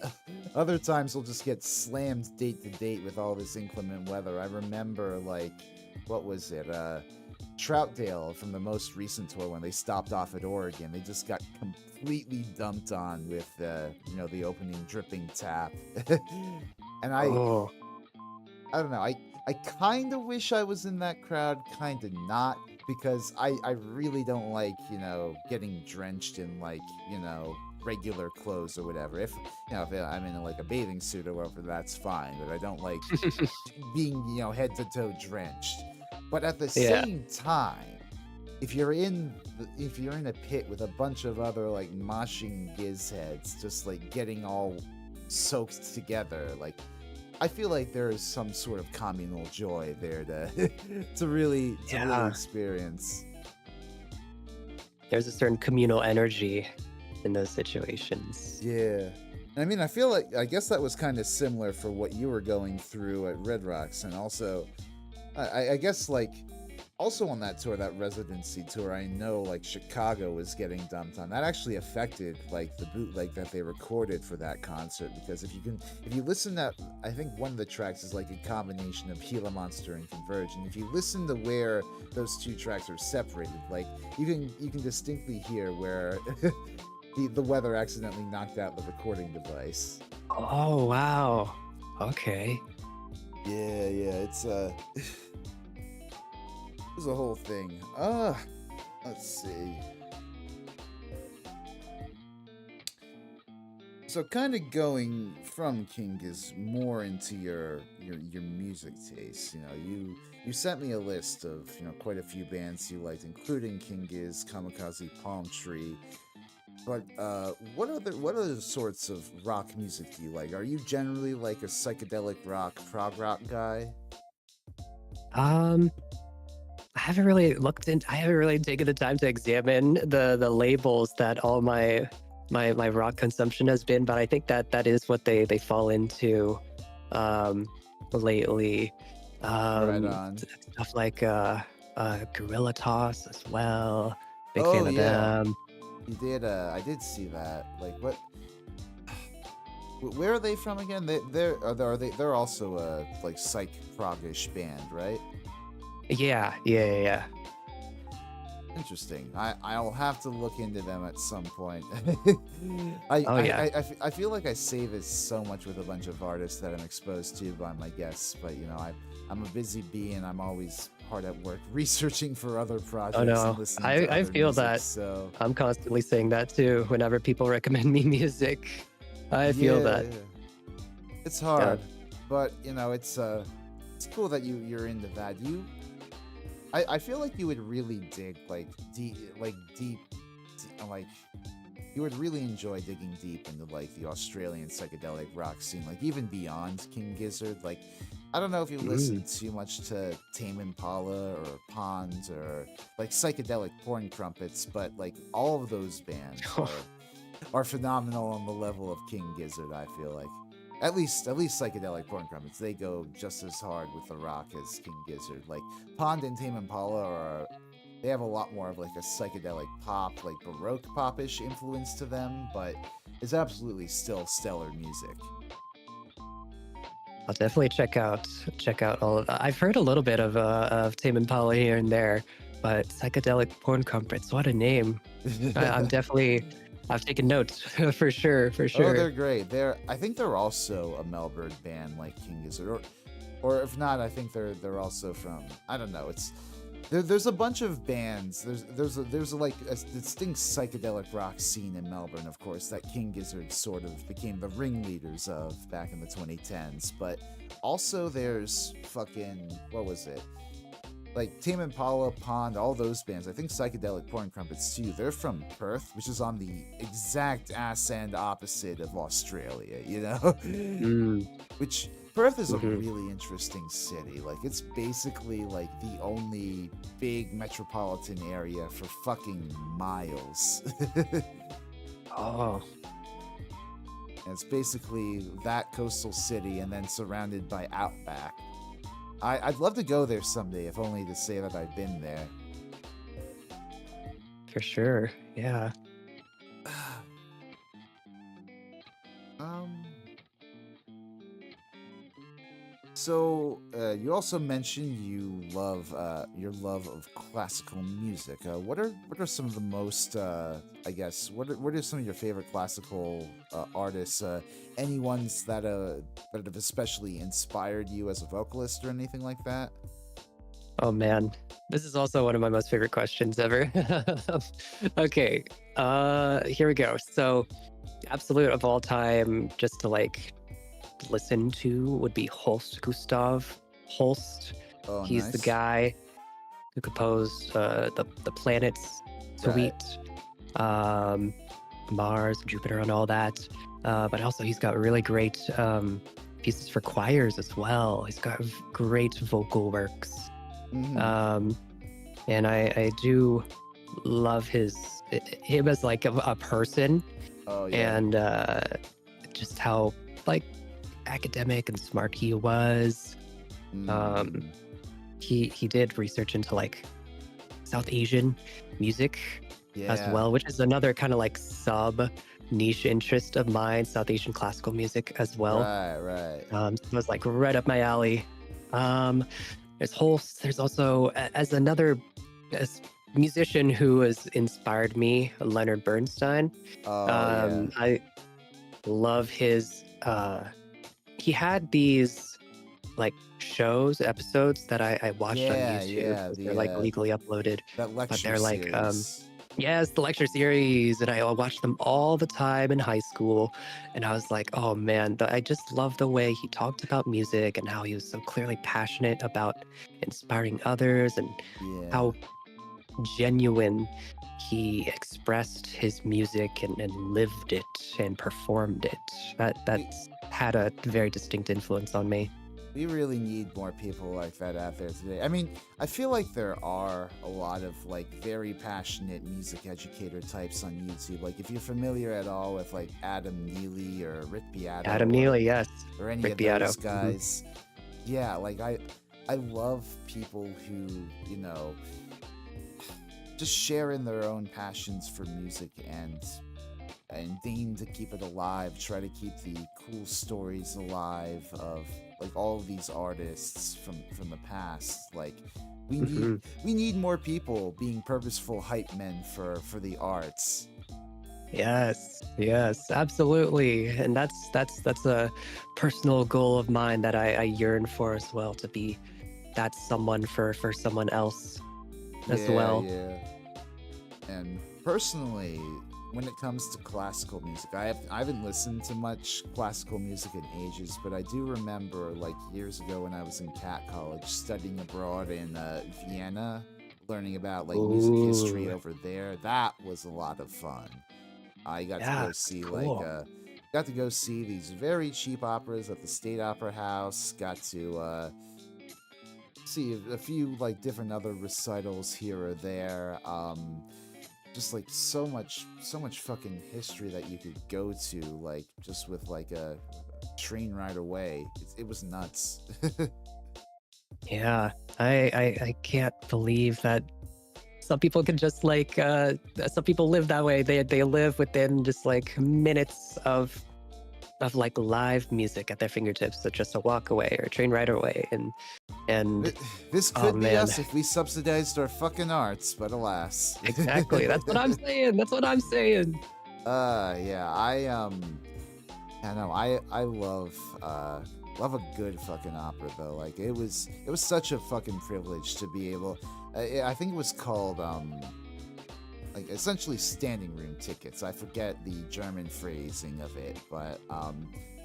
other times they'll just get slammed date to date with all this inclement weather. I remember like what was it? Troutdale from the most recent tour when they stopped off at Oregon. They just got completely dumped on with the opening dripping tap. And Oh, I don't know. I kind of wish I was in that crowd, kind of not, because I really don't like, getting drenched in like, regular clothes or whatever. If I'm in like a bathing suit or whatever, that's fine, but I don't like being, head to toe drenched. But at the yeah. same time, if you're in a pit with a bunch of other like moshing giz heads just like getting all soaked together, like I feel like there is some sort of communal joy there to to really Yeah. experience. There's a certain communal energy in those situations. Yeah. I mean, I feel like I guess that was kind of similar for what you were going through at Red Rocks, and also I guess like also on that tour, that residency tour, I know like Chicago was getting dumped on. That actually affected like the bootleg that they recorded for that concert, because if you listen to, I think one of the tracks is like a combination of Gila Monster and Converge, and if you listen to where those two tracks are separated, like you can distinctly hear where the weather accidentally knocked out the recording device. Oh wow. Okay. Yeah, yeah, it's There's a whole thing. Let's see. So kind of going from King is more into your music taste. You sent me a list of quite a few bands you liked, including King Giz, Kamikaze Palm Tree. But what other sorts of rock music do you like? Are you generally like a psychedelic rock, prog rock guy? Um, I haven't really taken the time to examine the labels that all my rock consumption has been, but I think that that is what they fall into um lately. Right Um, on. Stuff like Gorilla Toss as well. Big Oh fan of yeah, them. you did. I did see that. Like what? Where are they from again? They're also a like psych progish band, right? Yeah. Interesting. I'll have to look into them at some point. Oh yeah. I feel like I say this so much with a bunch of artists that I'm exposed to by my guests, but I'm a busy bee and I'm always hard at work researching for other Oh projects and no. listening to I other feel music. that. So I'm constantly saying that too whenever people recommend me music. I feel yeah, that. yeah. It's Yeah. hard, but it's cool that you're into that. I feel like you would really dig like you would really enjoy digging deep into like the Australian psychedelic rock scene, like even beyond King Gizzard. Like I don't know if you Mm. listen too much to Tame Impala or Pond or like psychedelic porn crumpets, but like all of those bands are phenomenal on the level of King Gizzard. I feel like at least psychedelic porn crumpets, they go just as hard with the rock as King Gizzard. Like Pond and Tame Impala they have a lot more of like a psychedelic pop, like baroque popish influence to them, but it's absolutely still stellar music. I'll definitely check out all of that. I've heard a little bit of Tame Impala here and there, but psychedelic porn crumpets, what a name! I'm definitely I've taken notes for sure, for Oh, sure. they're great. I think they're also a Melbourne band like King Gizzard, or if not, I think they're also from, I don't know. There's a bunch of bands. There's like a distinct psychedelic rock scene in Melbourne, of course, that King Gizzard sort of became the ringleaders of back in the 2010s. But also there's fucking, what was it? Like Tame Impala, Pond, all those bands. I think Psychedelic Porn Crumpets too. They're from Perth, which is on the exact ass end opposite of Australia. Mm, Which Perth is a hmm. really interesting city. Like it's basically like the only big metropolitan area for fucking miles. And Oh, it's basically that coastal city and then surrounded by outback. I'd love to go there someday, if only to say that I've been there. for sure. Yeah. um. So you also mentioned your love of classical music. What are some of the most I guess what are some of your favorite classical artists? Any ones that have especially inspired you as a vocalist or anything like that? Oh man, this is also one of my most favorite questions ever. Okay, here we go. So, absolute of all time, just to like listen to would be Holst Gustav Holst. Oh, He's the nice. guy who composed the planets Right. Suite, um, Mars, Jupiter, and all that. But also, he's got really great pieces for choirs as well. He's got great vocal works. Mm-hmm. Um, and I do love him as like a person, Oh yeah. and just how like academic and smart he was. Um, Mm. he did research into like South Asian music as Yeah. well, which is another kind of like sub niche interest of mine, South Asian classical music as well. Right. Right. So it was like right up my alley. Um, there's Holst. There's also as another as musician who has inspired me, Leonard Bernstein. Oh yeah. I love his. He had these like shows, episodes that I watched on Yeah, YouTube yeah, because they're the like legally uploaded. that But lecture they're like, series. yes, the lecture series, and I watched them all the time in high school. And I was like, oh man, I just love the way he talked about music and how he was so clearly passionate about inspiring others and Yeah. how genuine he expressed his music and lived it and performed it. We That's had a very distinct influence on me. we really need more people like that out there today. I mean, I feel like there are a lot of like very passionate music educator types on YouTube. Like if you're familiar at all with like Adam Neely or Rick Beato Adam Neely, yes. or any Rick of Beato. those guys. Yeah, like I love people who, you know, just sharing their own passions for music and deign to keep it alive, try to keep the cool stories alive of like all of these artists from the past. Like we Mhm. need more people being purposeful hype men for the arts. Yes, absolutely. And that's a personal goal of mine that I yearn for as well, to be that someone for someone else as Yeah, well. yeah. And personally, when it comes to classical music, I haven't listened to much classical music in ages, but I do remember like years ago when I was in Cat College studying abroad in Vienna, learning about like music history Ooh, over there. That was a lot of fun. I got to yeah, go see cool. got to go see these very cheap operas at the State Opera House. Got to see a few like different other recitals here or there. Just like so much fucking history that you could go to, like just with like a train ride away. It was nuts. Yeah, I can't believe that some people can just like some people live that way. They live within just like minutes of like live music at their fingertips, so just a walk away or a train ride away. And Th- this oh could be man, us if we subsidized our fucking arts, but alas. exactly. That's what I'm saying. That's what I'm saying. Yeah, I know, I love a good fucking opera though. Like it was such a fucking privilege to be able. I think it was called like essentially standing room tickets. I forget the German phrasing of it, but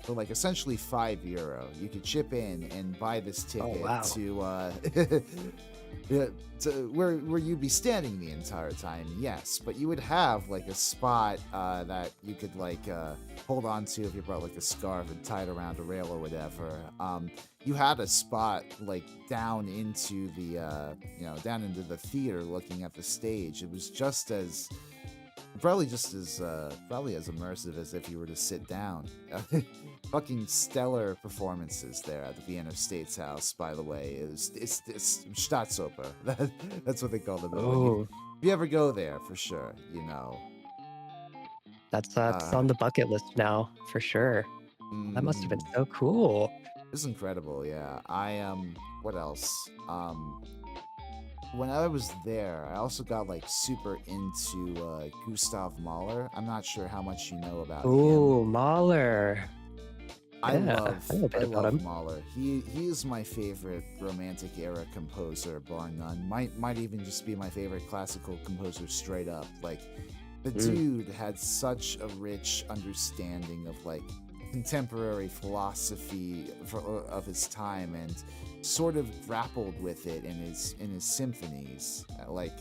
for like essentially €5, you could chip in and buy this Oh ticket wow. to yeah, to where you'd be standing the entire time. Yes, but you would have like a spot that you could like hold on to if you brought like a scarf and tied around a rail or whatever. You had a spot like down into the down into the theater looking at the stage. It was just as probably as immersive as if you were to sit down. Fucking stellar performances there at the Vienna States House, by the way. It's Staatsoper. That's what they call the building. Oh, If you ever go there, for sure, you know. that's Uh, on the bucket list now for sure. That must have been mm, so cool. it's incredible, yeah. What else? When I was there, I also got like super into Gustav Mahler. I'm not sure how much you know about him. Oh, Mahler. Yeah, I know a I bit about love him. Mahler. He is my favorite Romantic era composer, bar none. Might even just be my favorite classical composer straight up. Like the Mm. dude had such a rich understanding of like contemporary philosophy of his time and sort of grappled with it in his symphonies. Like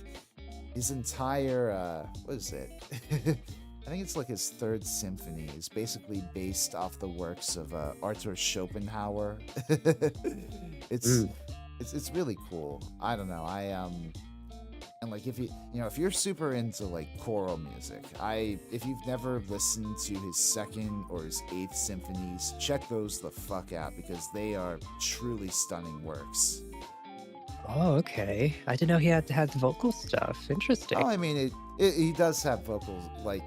his entire what is it? I think it's like his third symphony is basically based off the works of Arthur Schopenhauer. it's Mm. it's really cool. I don't know. And like if if you're super into like choral music, if you've never listened to his second or his eighth symphonies, check those the fuck out because they are truly stunning works. Oh, okay. I didn't know he had vocal stuff. Interesting. Oh, I mean, he does have vocals. Like,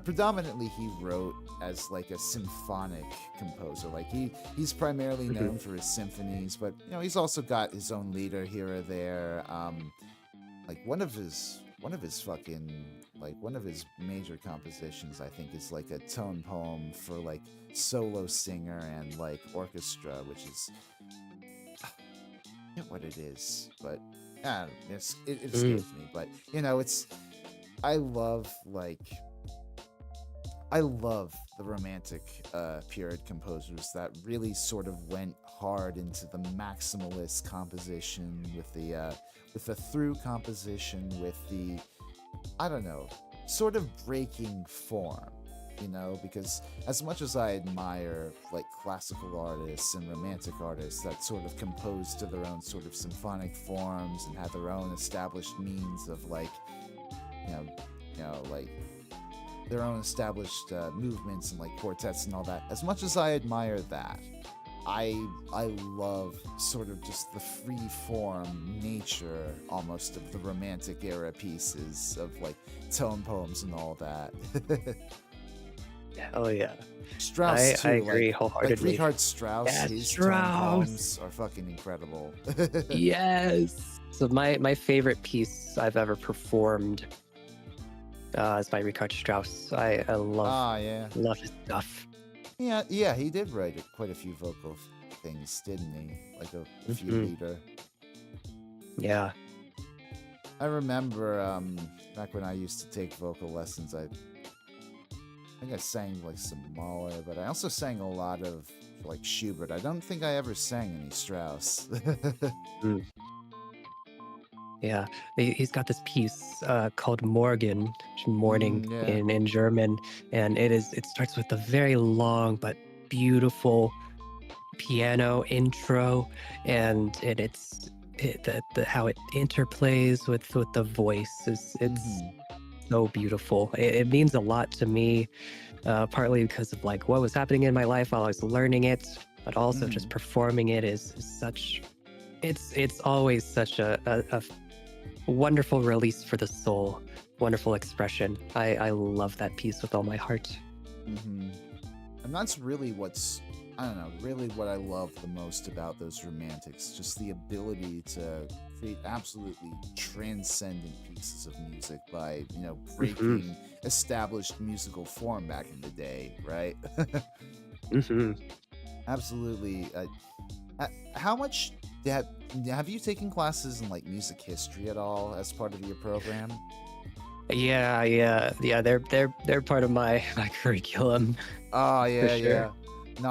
predominantly, he wrote as like a symphonic composer. Like he's primarily Mhm. known for his symphonies, but he's also got his own leader here or there. Like one of his fucking like one of his major compositions, I think, is like a tone poem for like solo singer and like orchestra, which is I forget what it is, but it escapes me. But you know, it's I love like I love the romantic period composers that really sort of went hard into the maximalist composition with the through composition, with the I don't know, sort of breaking form, you know, because as much as I admire like classical artists and romantic artists that sort of compose to their own sort of symphonic forms and have their own established means of like, you know, like their own established movements and like quartets and all that. As much as I admire that, I love sort of just the free form nature almost of the romantic era pieces of like tone poems and all that. Oh yeah, Strauss too, I agree like wholeheartedly. Richard Strauss, Yeah, his tone Strauss. poems are fucking incredible. Yes. So my favorite piece I've ever performed is by Richard Strauss. I Ah, yeah. love his stuff. Yeah, he did write quite a few vocal things, didn't he? Like a few Mhm. liter. Yeah. I remember back when I used to take vocal lessons, I think I sang like some Mahler, but I also sang a lot of like Schubert. I don't think I ever sang any Strauss. Mm. Yeah, he's got this piece called Morgen, which morning Yeah. in German, and it starts with a very long but beautiful piano intro, and the how it interplays with the voice is it's Mhm. so beautiful. It means a lot to me, partly because of like what was happening in my life while I was learning it, but also just Mhm. performing it is such. It's always such a wonderful release for the soul, wonderful expression. I love that piece with all my heart. Mhm. And that's really I don't know, really what I love the most about those romantics, just the ability to create absolutely transcendent pieces of music by, you know, Hmm. breaking established musical form back in the day, right? Hmm. Absolutely. How much have you taken classes in like music history at all as part of your program? Yeah. They're part of my my curriculum Oh for yeah, sure. yeah. No,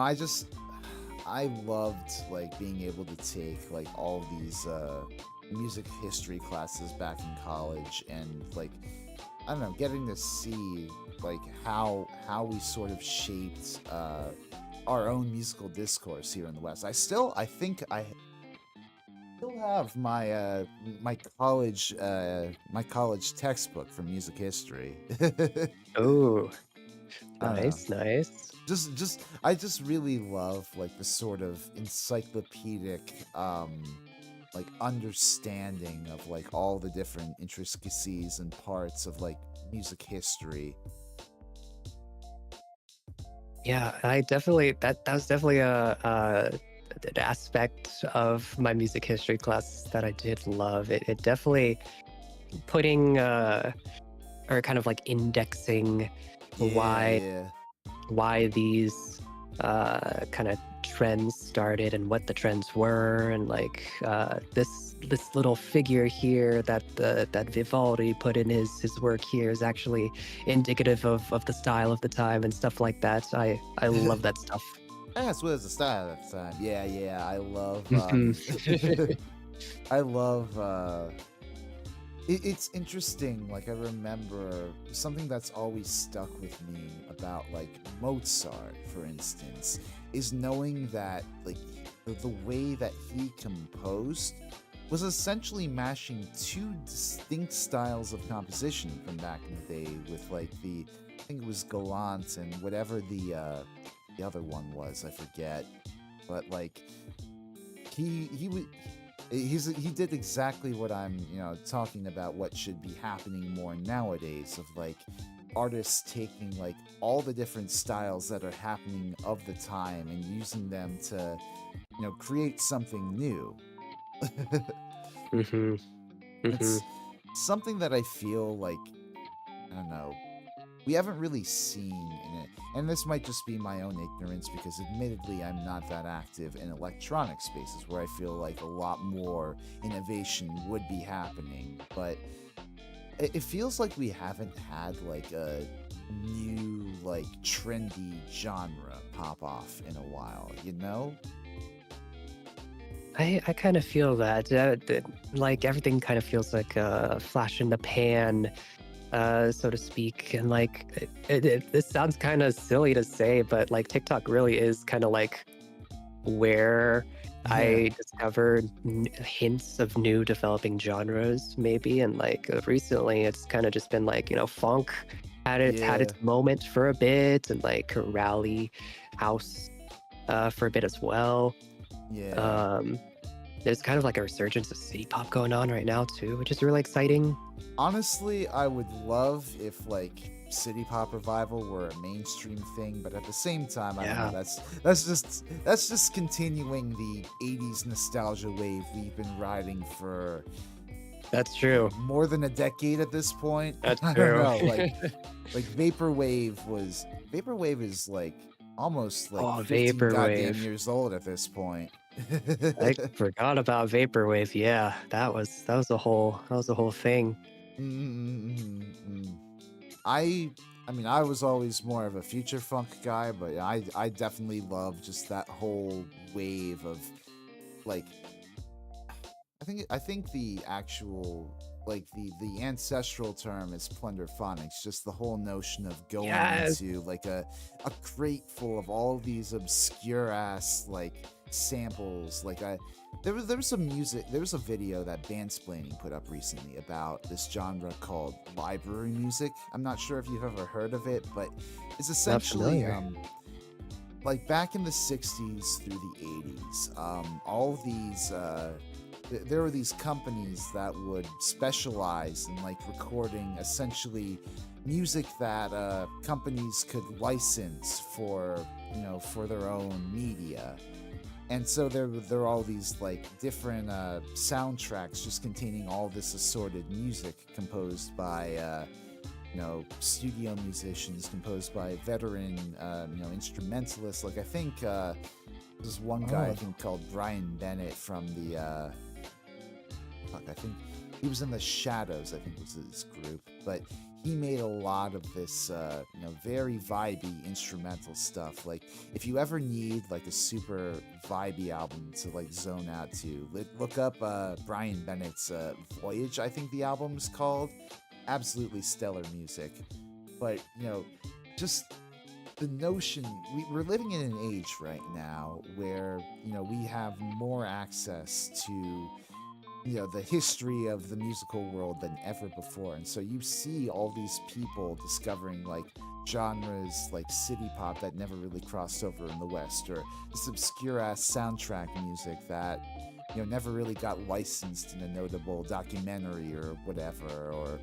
I loved like being able to take like all these music history classes back in college and like I don't know, getting to see like how we sort of shaped our own musical discourse here in the West. I think I still have my college textbook for music history. Oh, I don't know. nice. Just I just really love like the sort of encyclopedic like understanding of like all the different intricacies and parts of like music history. Yeah, I definitely that was definitely an aspect of my music history class that I did love. It definitely putting or kind of like indexing Yeah, why yeah. these kind of trends started and what the trends were, and like this little figure here that Vivaldi put in his work here is actually indicative of the style of the time and stuff like that. I love that stuff. That's what is the style at the time. Yeah, yeah. I love Mhm. I love it's interesting. Like I remember something that's always stuck with me about like Mozart, for instance, is knowing that like the way that he composed was essentially mashing two distinct styles of composition from back in the day with like I think it was Galant and whatever the other one was, I forget. But like he would he did exactly what I'm, you know, talking about what should be happening more nowadays of like artists taking like all the different styles that are happening of the time and using them to, you know, create something new. Mhm. Mhm. it's something that I feel like, I don't know, we haven't really seen in it. And this might just be my own ignorance because admittedly I'm not that active in electronic spaces where I feel like a lot more innovation would be happening. But it feels like we haven't had like a new, like trendy genre pop off in a while, you know? I kind of feel that like everything kind of feels like a flash in the pan, so to speak. And like, this sounds kind of silly to say, but like TikTok really is kind of like where Yeah. I discovered hints of new developing genres, maybe. And like recently, it's kind of just been like, funk had Yeah. its moment for a bit, and like rally house for a bit as well. Yeah. Um, there's kind of like a resurgence of city pop going on right now too, which is really exciting. Honestly, I would love if like city pop revival were a mainstream thing, but at the same time, I don't know. Yeah, That's just continuing the '80s nostalgia wave we've been riding for that's true. more than a decade at this point. That's I don't true. know, like vaporwave is like almost like Oh, 15 goddamn vaporwave. years old at this point. I forgot about vaporwave. Yeah, that was a whole thing. Mm. I I mean, I was always more of a future funk guy, but I definitely love just that whole wave of like I think the actual like the ancestral term is plunderphonics, just the whole notion of going Yes, into like a crate full of all these obscure ass like samples. Like there was some music, there was a video that Bandsplaining put up recently about this genre called library music. I'm not sure if you've ever heard of it, but it's not essentially familiar. like back in the 60s through the 80s, all of these there were these companies that would specialize in like recording essentially music that companies could license for, for their own media. And so there are all these like different soundtracks just containing all this assorted music composed by studio musicians, composed by veteran instrumentalists. Like I think there's one guy I Oh, think called Brian Bennett from the I think he was in the Shadows, I think was his group, but he made a lot of this very vibey instrumental stuff. Like if you ever need like a super vibey album to like zone out to, look up Brian Bennett's Voyage, I think the album's called. Absolutely stellar music. But just the notion, we're living in an age right now where we have more access to the history of the musical world than ever before. And so you see all these people discovering like genres like city pop that never really crossed over in the West, or this obscure ass soundtrack music that never really got licensed in a notable documentary or whatever, or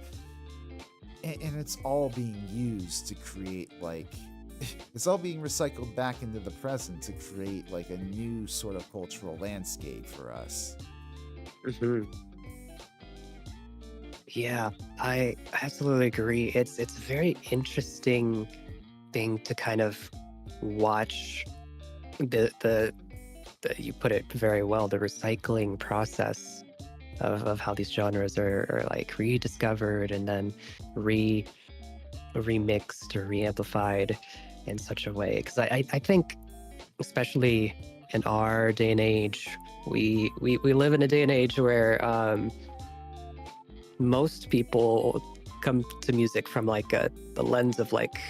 and it's all being used to create like it's all being recycled back into the present to create like a new sort of cultural landscape for us. mhm. Yeah, I absolutely agree. It's a very interesting thing to kind of watch the you put it very well, the recycling process of how these genres are like rediscovered and then re remixed or reamplified in such a way. Because I think, especially in our day and age, we live in a day and age where most people come to music from like the lens of like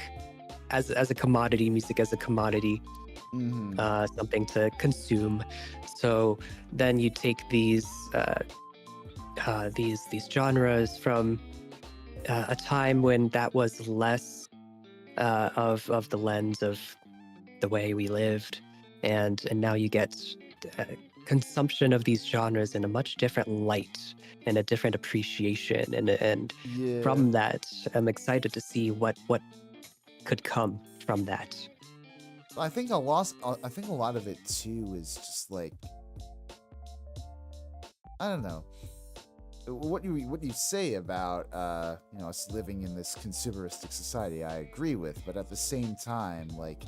as a commodity, music as a commodity, Hmm. something to consume. So then you take these genres from a time when that was less of the lens of the way we lived, and now you get uh, consumption of these genres in a much different light and a different appreciation, and Yeah. from that, I'm excited to see what could come from that. I think a lot of it too is just like, I don't know. what you say about us living in this consumeristic society, I agree with, but at the same time, like,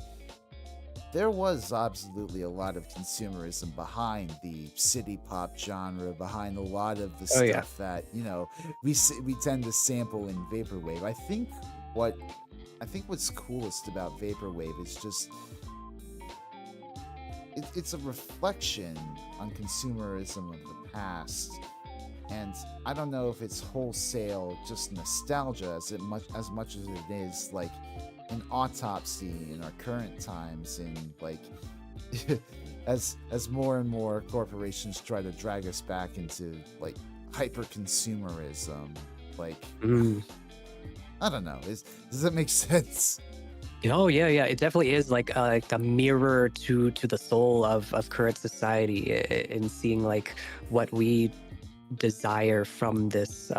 there was absolutely a lot of consumerism behind the city pop genre, behind a lot of the Oh yeah. stuff that we tend to sample in vaporwave. What I think what's coolest about vaporwave is just it's a reflection on consumerism of the past, and I don't know if it's wholesale just nostalgia as much as it is like an autopsy in our current times, and like as more and more corporations try to drag us back into like hyper consumerism. Like, Mm. I don't know, does that make sense? Oh yeah, yeah. It definitely is like a mirror to the soul of current society, in seeing like what we desire from this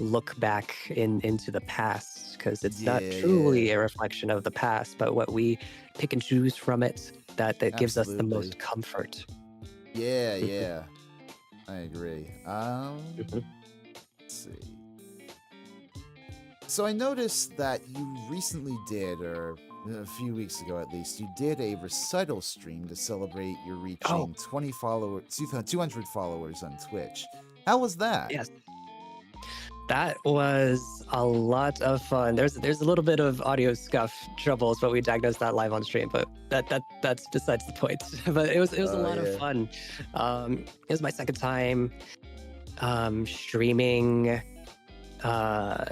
look back into the past, because it's not Yeah, yeah, truly a reflection of the past, but what we pick and choose from it that gives us the absolutely. most comfort. Yeah, Mhm, yeah, I agree. mhm. Let's see. So I noticed that you recently did, or a few weeks ago at least, you did a recital stream to celebrate your Oh, reaching 200 followers on Twitch. How was that? yes. That was a lot of fun. There's a little bit of audio scuff troubles, but we diagnosed that live on stream. But that's besides the point. But it was a Oh lot of yeah. fun. It was my second time streaming, uh,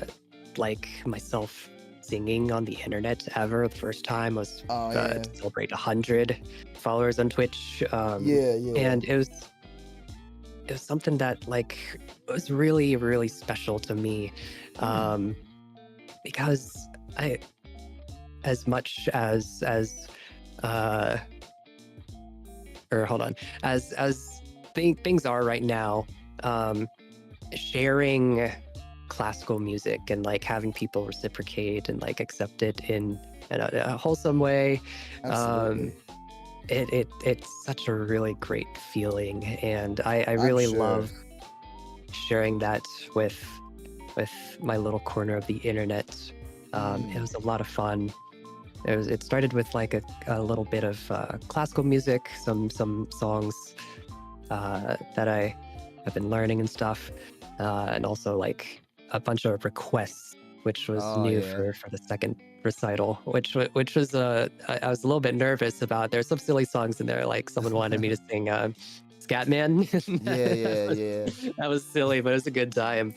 like myself singing on the internet ever. The first time was Oh to yeah. celebrate 100 followers on Twitch, Yeah, yeah. and it was something that like was really really special to me, Hmm. um because I, as much as uh or hold on, as things are right now, um sharing classical music and like having people reciprocate and like accept it in a wholesome way, um Absolutely. it's such a really great feeling, and I I'm really sure. love sharing that with with my little corner of the internet. It Hmm. was a lot of fun. It started with like a little bit of classical music, some songs that I have been learning and stuff, and also like a bunch of requests, which was Oh new yeah. for the second recital, which was I was a little bit nervous about. There's some silly songs in there, like someone wanted me to sing Scatman. Yeah, that yeah, was yeah. that was silly, but it was a good time.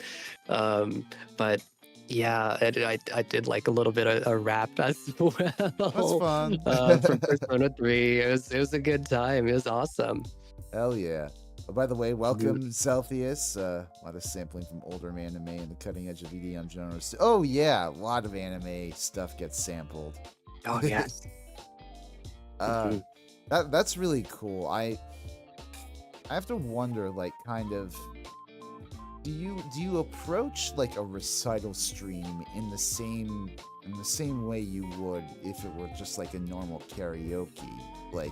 Um, but yeah, I did like a little bit of a rap as That's well, fun. from Persona 3. It was a good time. It was awesome. Hell yeah. Oh, by the way, Dude. welcome, Celsius. A lot of sampling from older anime and the cutting edge of EDM genres. Oh, yeah, a lot of anime stuff gets sampled. Oh yes. uh, Mhm. that's really cool. I have to wonder, like, kind of, do you approach like a recital stream in the same way you would if it were just like a normal karaoke? Like,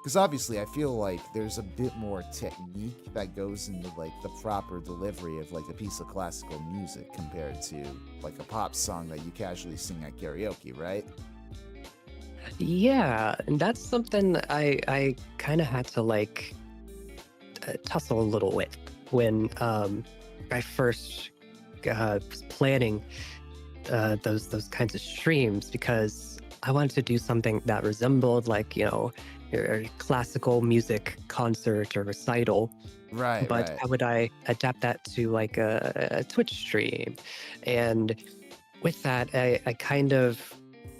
because obviously I feel like there's a bit more technique that goes into like the proper delivery of like a piece of classical music compared to like a pop song that you casually sing at karaoke, right? Yeah, and that's something I kind of had to like tussle a little with when I first was planning those kinds of streams, because I wanted to do something that resembled like your classical music concert or recital, Right, but right. how would I adapt that to like a Twitch stream? And with that, I kind of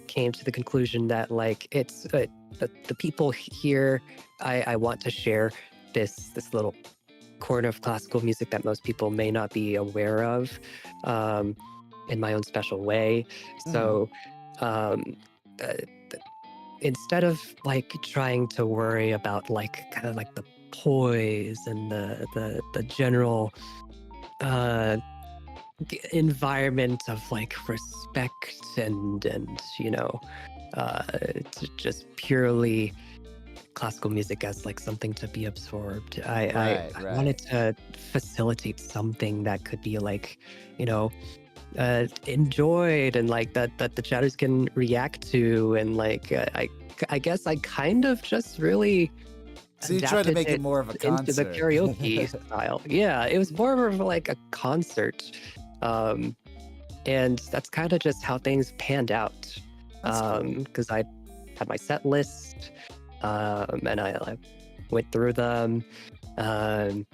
came to the conclusion that like it's the people here, I want to share this little corner of classical music that most people may not be aware of, um, in my own special way. Hmm. So um, uh, instead of like trying to worry about like kind of like the poise and the general uh environment of like respect and just purely classical music as like something to be absorbed. Right, I right. wanted to facilitate something that could be like, you know, enjoyed and like that the chatters can react to, and like I guess I kind of just really So you try to adapted make it it more of a into the concert. karaoke style. Yeah, it was more of like a concert. Um, and that's kind of just how things panned out. That's cool. Because I had my set list, and I like, went through them. Um,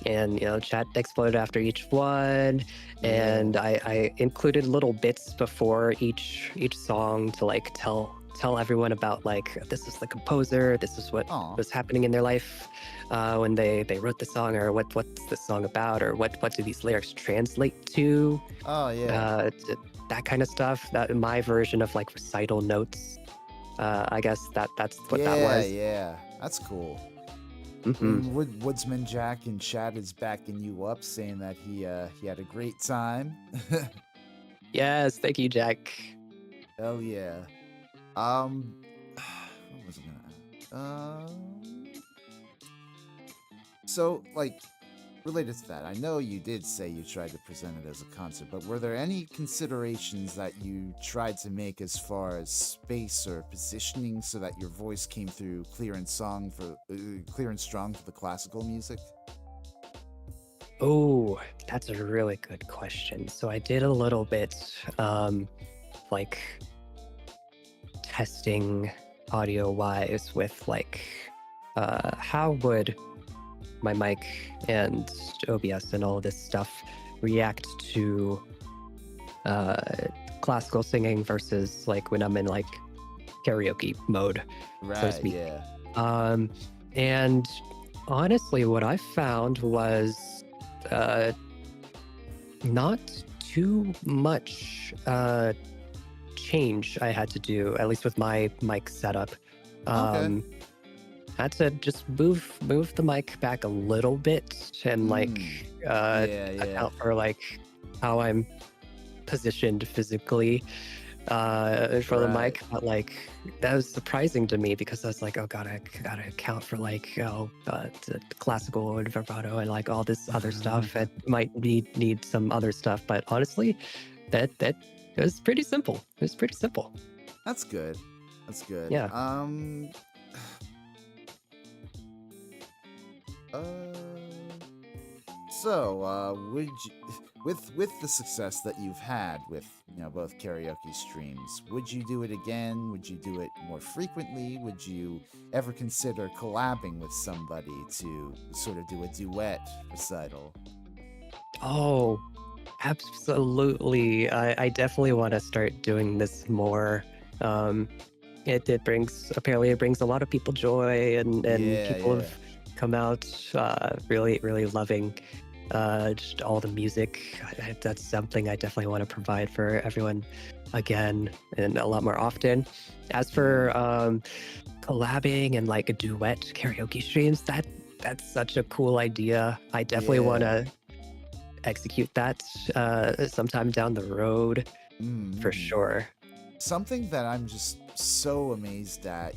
and chat exploded after each one, Yeah. and I included little bits before each song to like tell everyone about like this is the composer, this is what Aw. was happening in their life when they wrote the song, or what's the song about, or what do these lyrics translate to, Oh, yeah. that kind of stuff. That my version of like recital notes. I guess that's what that Yeah, was. yeah. That's cool. Hmm. Woodsman Jack in chat is backing you up, saying that he had a great time. Yes, thank you, Jack. Hell yeah. What was I gonna ask? So like related to that, I know you did say you tried to present it as a concert, but were there any considerations that you tried to make as far as space or positioning so that your voice came through clear and strong for the classical music? Oh, that's a really good question. So I did a little bit, like testing audio wise with like, how would my mic and OBS and all of this stuff react to classical singing versus like when I'm in like karaoke mode, so to Right, speak. yeah. And honestly, what I found was not too much change I had to do, at least with my mic setup. Okay. Had to just move the mic back a little bit and like Mm. Yeah, yeah. account for like how I'm positioned physically for the Right. mic, but like that was surprising to me because I was like, oh god, I gotta account for like the classical and vibrato and like all this other stuff. It might need some other stuff, but honestly, that it was pretty simple. It was pretty simple. That's good. That's good. Yeah. Uh, would you, with the success that you've had with both karaoke streams, would you do it again? Would you do it more frequently? Would you ever consider collabing with somebody to sort of do a duet recital? Oh, absolutely. I definitely want to start doing this more. Um, it brings apparently it brings a lot of people joy, and Yeah, people yeah. have come out really loving just all the music. That's something I definitely want to provide for everyone again and a lot more often. As for collabing and like a duet karaoke streams, that's such a cool idea. I definitely want Yeah. to execute that sometime down the road for Mm-hmm. sure. Something that I'm just so amazed at,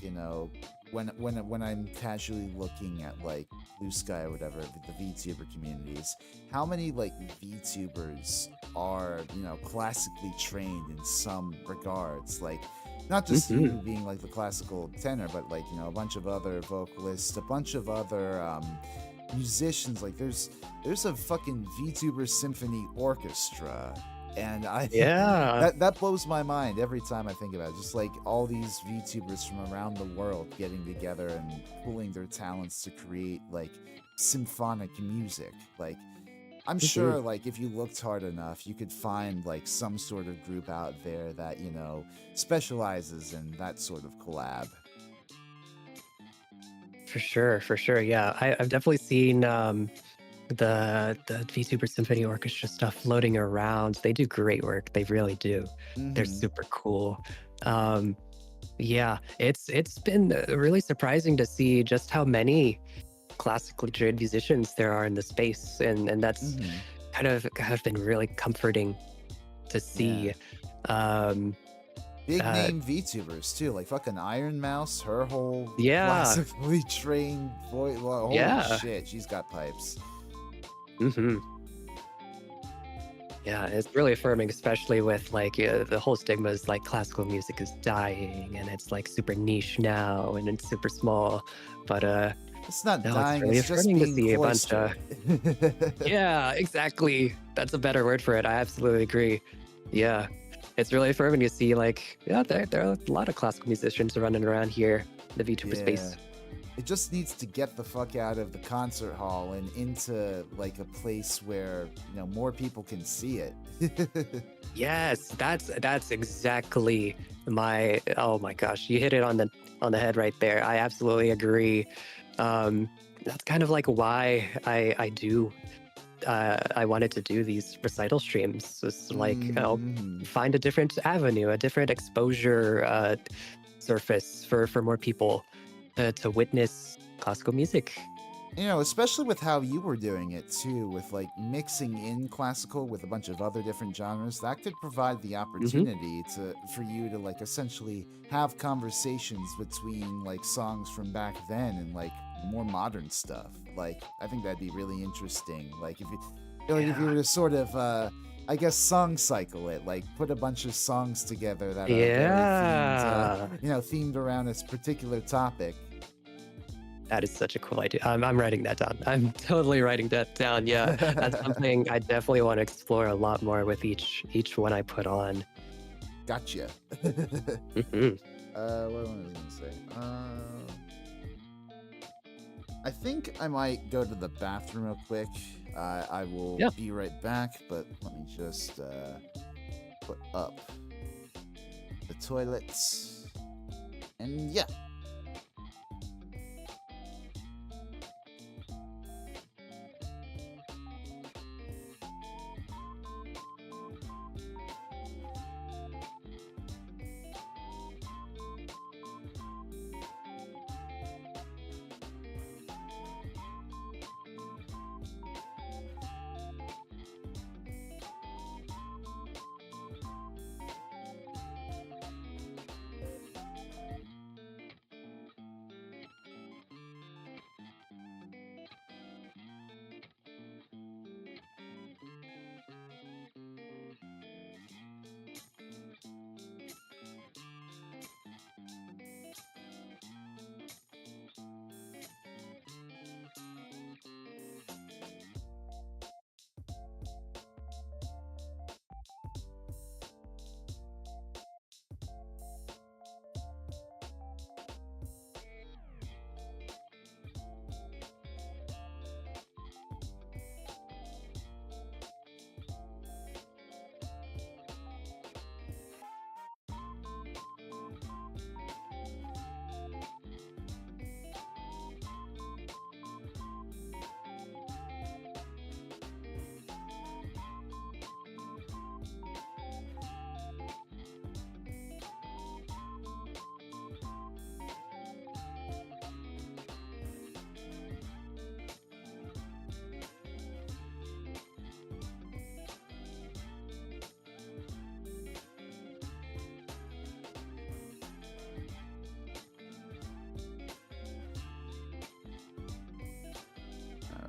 when I'm casually looking at like Blue Sky or whatever, the VTuber communities, how many like VTubers are, classically trained in some regards, like not just you Hmm. being like the classical tenor, but like, a bunch of other vocalists, a bunch of other musicians. Like there's a fucking VTuber symphony orchestra, and I Yeah, that blows my mind every time I think about it. Just like all these VTubers from around the world getting together and pooling their talents to create like symphonic music. Like I'm hmm sure like if you looked hard enough, you could find like some sort of group out there that, specializes in that sort of collab. for sure, for sure. Yeah, I've definitely seen the VTuber Symphony Orchestra stuff floating around. They do great work. They really do. They're Mm-hmm. super cool. Um, yeah, it's been really surprising to see just how many classically trained musicians there are in the space, and that's Mm-hmm. kind of been really comforting to Yeah. see. Um, Big Uh, name VTubers too, like fucking Iron Mouse, her whole yeah, classically trained voice. Holy yeah. shit, she's got pipes. hmm Yeah, it's really affirming, especially with like the whole stigma is like classical music is dying and it's like super niche now and it's super small. But It's not no, it's dying, really it's just affirming to being see a bunch of cloistered. yeah, exactly. That's a better word for it. I absolutely agree. Yeah, it's really affirming to see like yeah, there are a lot of classical musicians running around here in the VTuber Yeah. space. It just needs to get the fuck out of the concert hall and into like a place where, more people can see it. Yes, that's exactly my oh my gosh, you hit it on the head right there. I absolutely agree. That's kind of like why I wanted to do these recital streams. It's like Mhm. find a different avenue, a different exposure surface for more people to witness classical music. Especially with how you were doing it too, with like mixing in classical with a bunch of other different genres, that could provide the hmm opportunity for you to like essentially have conversations between like songs from back then and like more modern stuff. Like I think that'd be really interesting. Like if you Yeah. were to sort of I guess song cycle it, like put a bunch of songs together that are very themed, Yeah. themed around this particular topic. That is such a cool idea. I'm writing that down. I'm totally writing that down. Yeah, that's something I definitely want to explore a lot more with each one I put on. Gotcha. hmm What was I gonna say? I think I might go to the bathroom real quick. I will Yeah. be right back, but let me just put up the toilets. And yeah.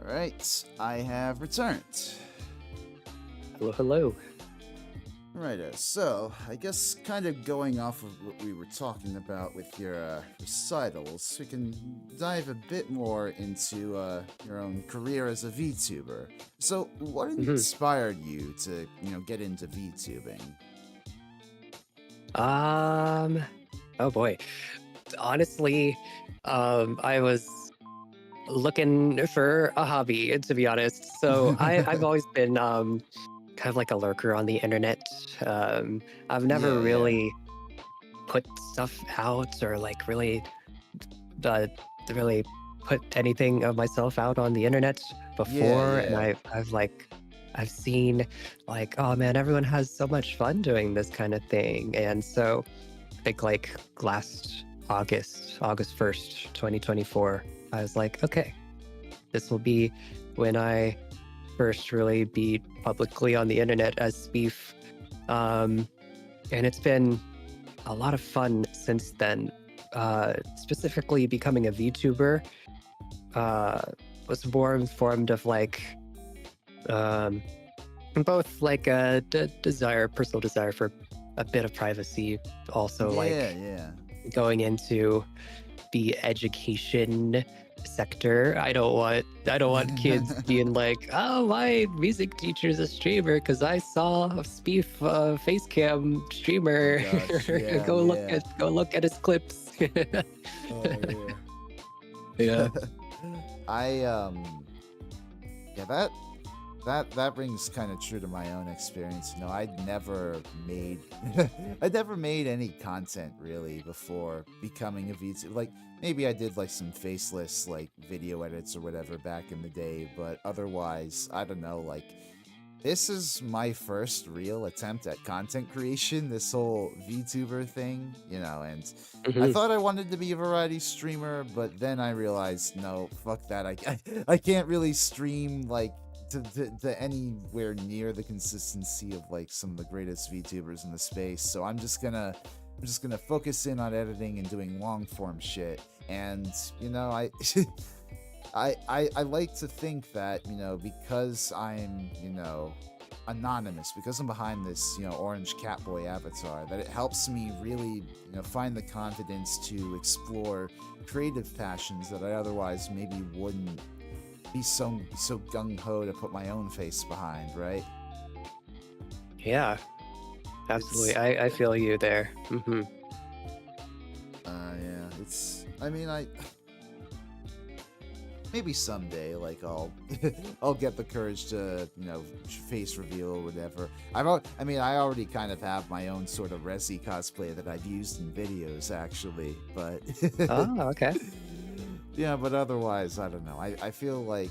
All right, I have returned. Hello, hello. Right, so I guess kind of going off of what we were talking about with your recitals, we can dive a bit more into your own career as a VTuber. So, what hmm inspired you to, get into VTubing? Um. Oh boy. Honestly, I was looking for a hobby, to be honest. So I've always been kind of like a lurker on the internet. I've never Yeah, yeah, really put stuff out or like uh, really put anything of myself out on the internet yeah, before, and yeah. I've seen like oh man, everyone has so much fun doing this kind of thing, and so I think like last August 1st, 2024, I was like, okay, this will be when I first really be publicly on the internet as Speef. And it's been a lot of fun since then. Specifically, becoming a VTuber uh, was more informed of like um, both like a personal desire for a bit of privacy, also Yeah, like yeah. going into the education sector. I don't want kids being like, oh, my music teacher's a streamer because I saw a Speef face cam streamer. Gosh, yeah, yeah. Go look at his clips. Oh Yeah. yeah. I yeah, that rings kind of true to my own experience. You know, I'd never made I'd never made any content really before becoming a VTuber. Like maybe I did like some faceless like video edits or whatever back in the day, but otherwise, I don't know, like this is my first real attempt at content creation, this whole VTuber thing, you know, and I Mhm. thought I wanted to be a variety streamer, but then I realized, no, fuck that. I can't really stream like to anywhere near the consistency of like some of the greatest VTubers in the space. So I'm just gonna focus in on editing and doing long form shit. And you know, I like to think that, you know, because I'm, you know, anonymous, because I'm behind this, you know, orange catboy avatar, that it helps me really, you know, find the confidence to explore creative passions that I otherwise maybe wouldn't be so gung-ho to put my own face behind, right? Yeah, absolutely. It's I feel you there. yeah, it's I mean, I maybe someday, like I'll get the courage to, you know, face reveal or whatever. I mean, I already kind of have my own sort of Resi cosplay that I've used in videos actually, but Oh, okay. yeah, but otherwise, I don't know. I feel like,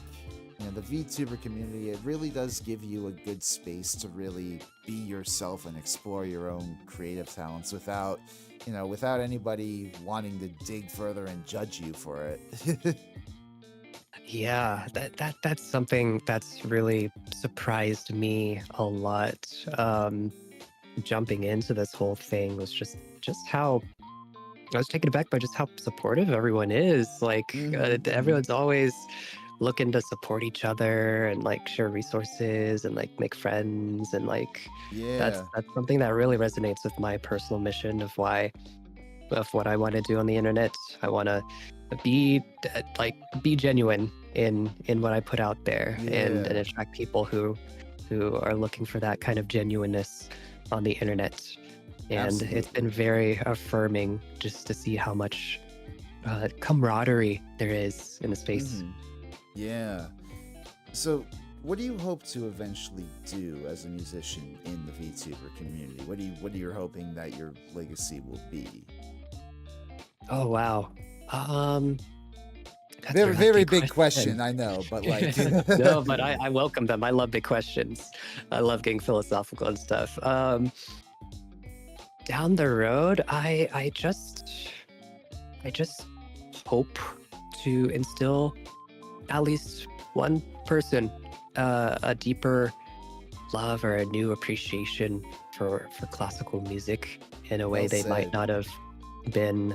you know, the VTuber community, it really does give you a good space to really be yourself and explore your own creative talents without, you know, without anybody wanting to dig further and judge you for it. Yeah, that's something that's really surprised me a lot. Jumping into this whole thing was just how I was taken aback by just how supportive everyone is. Like, Hmm. everyone's always looking to support each other and like share resources and like make friends and like Yeah. that's something that really resonates with my personal mission of what I want to do on the internet. I want to be be genuine in what I put out there and Yeah. attract people who are looking for that kind of genuineness on the internet. And it's been Absolutely. very affirming just to see how much camaraderie there is in the space. Hmm. Yeah. So, what do you hope to eventually do as a musician in the VTuber community? What are you hoping that your legacy will be? Oh wow. Um, that's a Very, really very big big question. question, I know, but like, No, but I welcome them. I love big questions. I love getting philosophical and stuff. Down the road, I just hope to instill at least one person a deeper love or a new appreciation for classical music in a way well they might said. not have been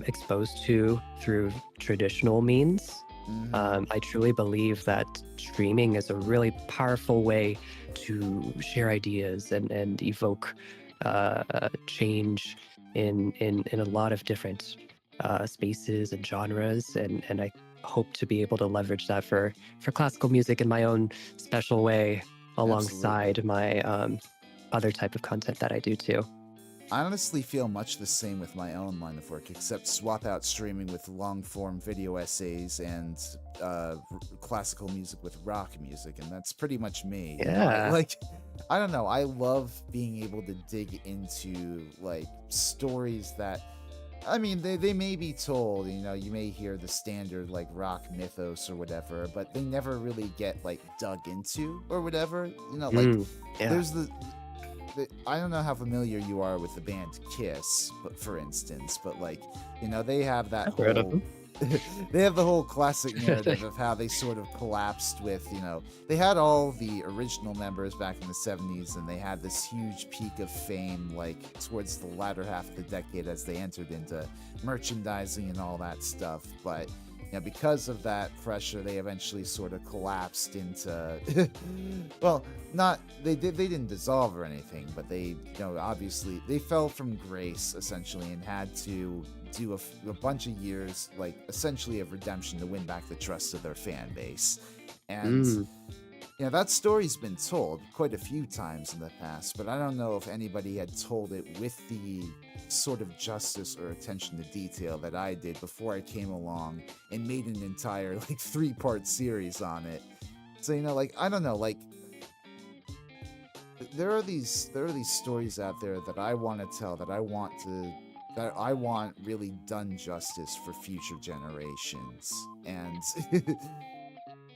exposed to through traditional means. Hmm. I truly believe that streaming is a really powerful way to share ideas and evoke change in a lot of different spaces and genres, and I hope to be able to leverage that for classical music in my own special way, Absolutely. alongside my other type of content that I do too. I honestly feel much the same with my own line of work, except swap out streaming with long form video essays and classical music with rock music, and that's pretty much me. You know, I Yeah. like, I don't know, I love being able to dig into like stories that, I mean, they may be told, you know, you may hear the standard like rock mythos or whatever, but they never really get like dug into or whatever. You know, like Mm, yeah. there's I don't know how familiar you are with the band Kiss, but for instance, but like, you know, they have that I've heard of whole them. they have the whole classic narrative of how they sort of collapsed with, they had all the original members back in the 70s, and they had this huge peak of fame, like, towards the latter half of the decade as they entered into merchandising and all that stuff. But, because of that pressure, they eventually sort of collapsed into, well, they didn't dissolve or anything, but they, obviously, they fell from grace, essentially, and had to do a bunch of years, like, essentially of redemption to win back the trust of their fan base. And that story's been told quite a few times in the past, but I don't know if anybody had told it with the sort of justice or attention to detail that I did before I came along and made an entire, like, 3-part series on it. So, like, I don't know, like, there are these stories out there that I want to tell, that I want really done justice for future generations. And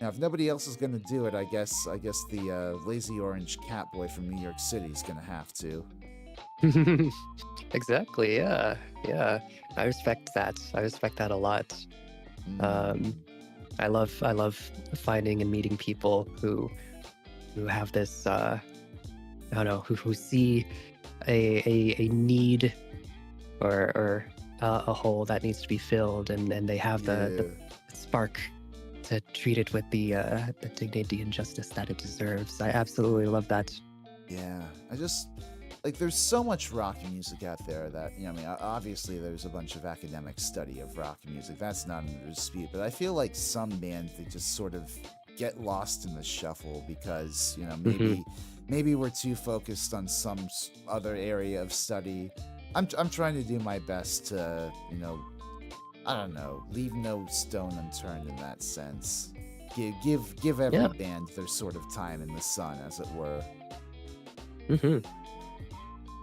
now, if nobody else is going to do it, I guess the lazy orange cat boy from New York City is going to have to. Exactly. Yeah. I respect that. I respect that a lot. I love finding and meeting people who have this. I don't know, who see a need or a hole that needs to be filled, and they have the spark to treat it with the dignity and justice that it deserves. I absolutely love that. Yeah, I just, like, there's so much rock music out there that, obviously there's a bunch of academic study of rock music. That's not under dispute. But I feel like some bands, they just sort of get lost in the shuffle because, maybe we're too focused on some other area of study. I'm trying to do my best to, I don't know, leave no stone unturned in that sense. Give every band their sort of time in the sun, as it were.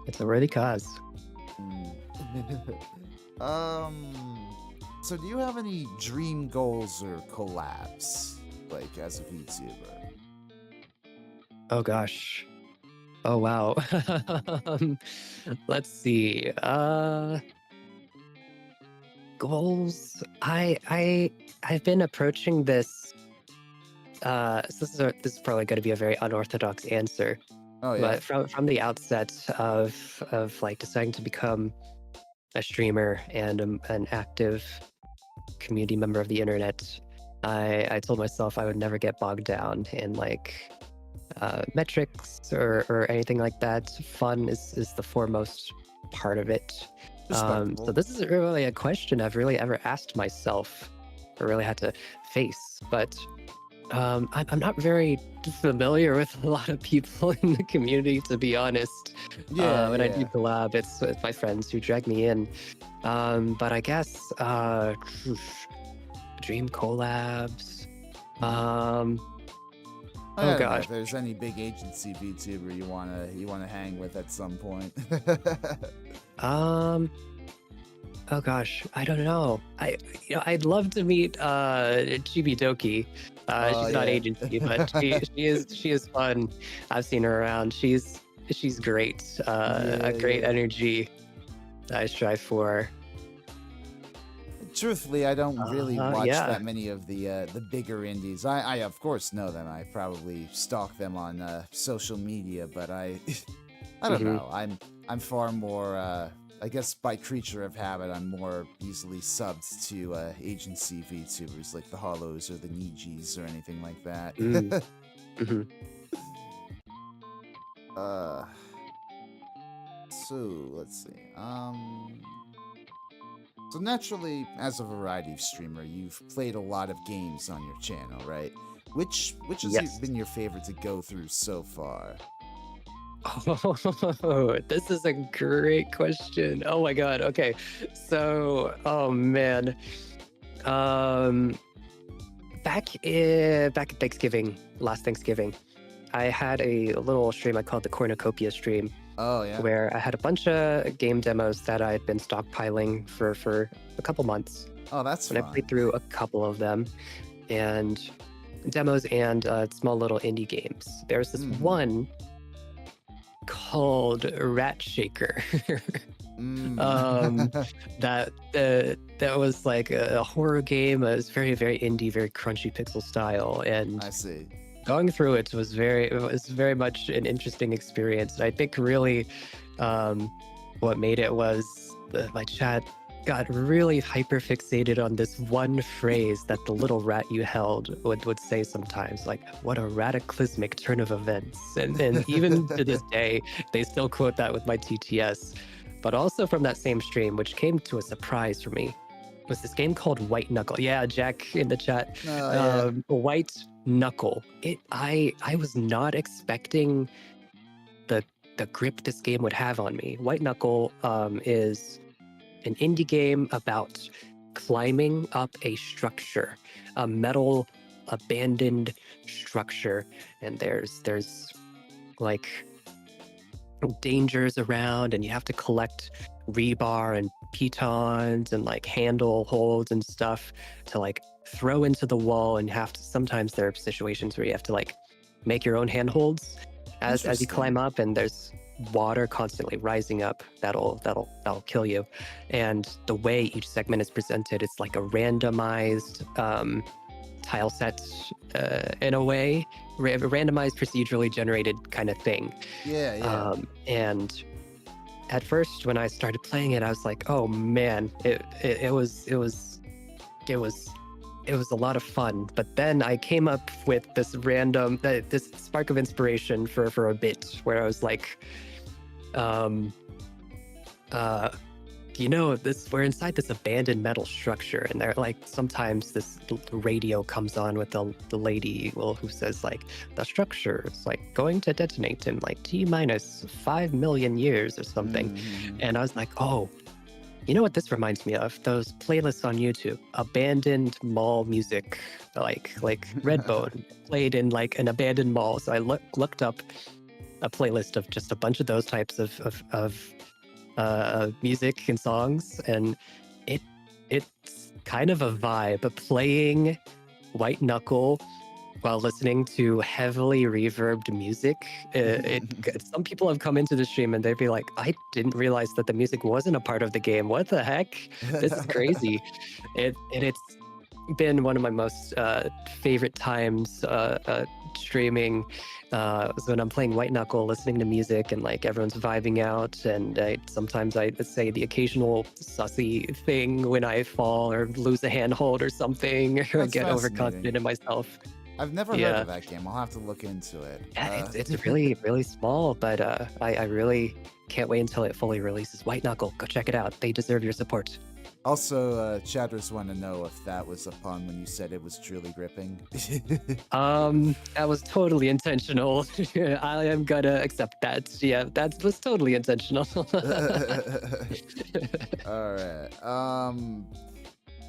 It's a worthy cause. So do you have any dream goals or collabs, like, as a VTuber? Oh gosh. Oh wow. Let's see. Goals. I've been approaching this. So this is probably going to be a very unorthodox answer. Oh yeah. But from the outset of like deciding to become a streamer and an active community member of the internet, I told myself I would never get bogged down in like metrics or anything like that. Fun is the foremost part of it. So this isn't really a question I've really ever asked myself or really had to face, but I'm not very familiar with a lot of people in the community, to be honest. When I do collab, it's with my friends who drag me in. But I guess dream collabs. Oh gosh, if there's any big agency VTuber you wanna hang with at some point. Oh gosh, I don't know. I'd love to meet Chibi Doki. She's not agency, but she is fun. I've seen her around. She's great. A great energy that I strive for. Truthfully, I don't really watch that many of the bigger indies. I of course know them. I probably stalk them on social media, but I don't know. I'm far more. I guess by creature of habit, I'm more easily subbed to agency VTubers like the Hollows or the Nijis or anything like that. So let's see. So naturally, as a variety streamer, you've played a lot of games on your channel, right? Which has been your favorite to go through so far? Oh, this is a great question. Oh my god. Okay. So, oh man. Back at Thanksgiving, last Thanksgiving, I had a little stream I called the Cornucopia stream. Oh yeah. Where I had a bunch of game demos that I had been stockpiling for a couple months. Oh, that's fun. And I played through a couple of them, and demos and small little indie games. There's this one called Rat Shaker. um, that was like a horror game. It was very, very indie, very crunchy pixel style, and I see. going through it was very much an interesting experience. And I think really what made it was my chat got really hyper fixated on this one phrase that the little rat you held would say sometimes, like, what a radicalismic turn of events. And even to this day, they still quote that with my TTS. But also from that same stream, which came to a surprise for me, was this game called White Knuckle. Yeah, Jack in the chat. White Knuckle. I was not expecting the grip this game would have on me. White Knuckle is an indie game about climbing up a structure, a metal abandoned structure, and there's like dangers around, and you have to collect rebar and pitons and like handle holds and stuff to like throw into the wall, and sometimes there are situations where you have to like make your own handholds as you climb up, and there's water constantly rising up that'll kill you. And the way each segment is presented, it's like a randomized tile set in a way, randomized procedurally generated kind of thing. And at first when I started playing it, I was like, oh man, it was a lot of fun. But then I came up with this random this spark of inspiration for a bit where I was like, we're inside this abandoned metal structure, and they're like, sometimes this radio comes on with the lady, who says like, the structure is like going to detonate in like T-minus 5 million years or something. And I was like, oh, you know what this reminds me of? Those playlists on YouTube, abandoned mall music, like Redbone played in like an abandoned mall. So I looked up a playlist of just a bunch of those types of music and songs, and it's kind of a vibe. But playing White Knuckle while listening to heavily reverbed music, some people have come into the stream and they'd be like, I didn't realize that the music wasn't a part of the game. What the heck? This is crazy. It's been one of my most favorite times streaming is when I'm playing White Knuckle, listening to music, and like everyone's vibing out. And sometimes I say the occasional sussy thing when I fall or lose a handhold or something, or get overconfident in myself. I've never heard of that game. I'll have to look into it. Yeah, it's really, really small, but I really can't wait until it fully releases. White Knuckle, go check it out. They deserve your support. Also, chatters want to know if that was a pun when you said it was truly gripping. That was totally intentional. I am gonna accept that. Yeah, that was totally intentional. All right.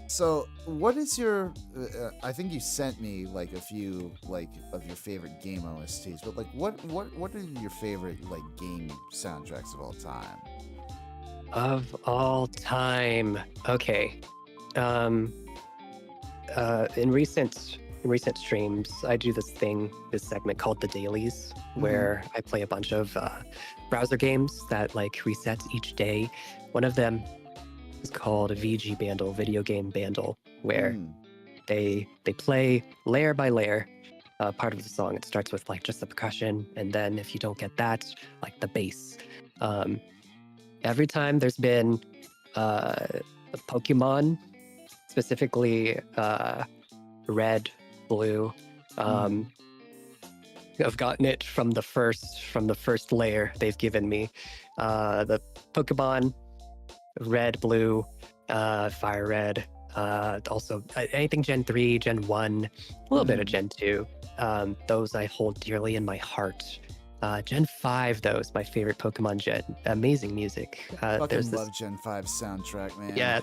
So what is your? I think you sent me like a few like of your favorite game OSTs, but like what are your favorite like game soundtracks of all time? Of all time, okay. In recent streams, I do this segment called the dailies, where I play a bunch of browser games that like reset each day. One of them is called a VG Bandle, video game bandle, where they play layer by layer part of the song. It starts with like just the percussion, and then if you don't get that, like the bass. Every time there's been a Pokemon, specifically red, blue, I've gotten it from the first layer they've given me. The Pokemon red, blue, fire red, also anything Gen 3, Gen 1, a little bit of Gen 2. Those I hold dearly in my heart. Gen 5, though, is my favorite Pokemon gen. Amazing music. Fucking love Gen 5 soundtrack, man. Yeah.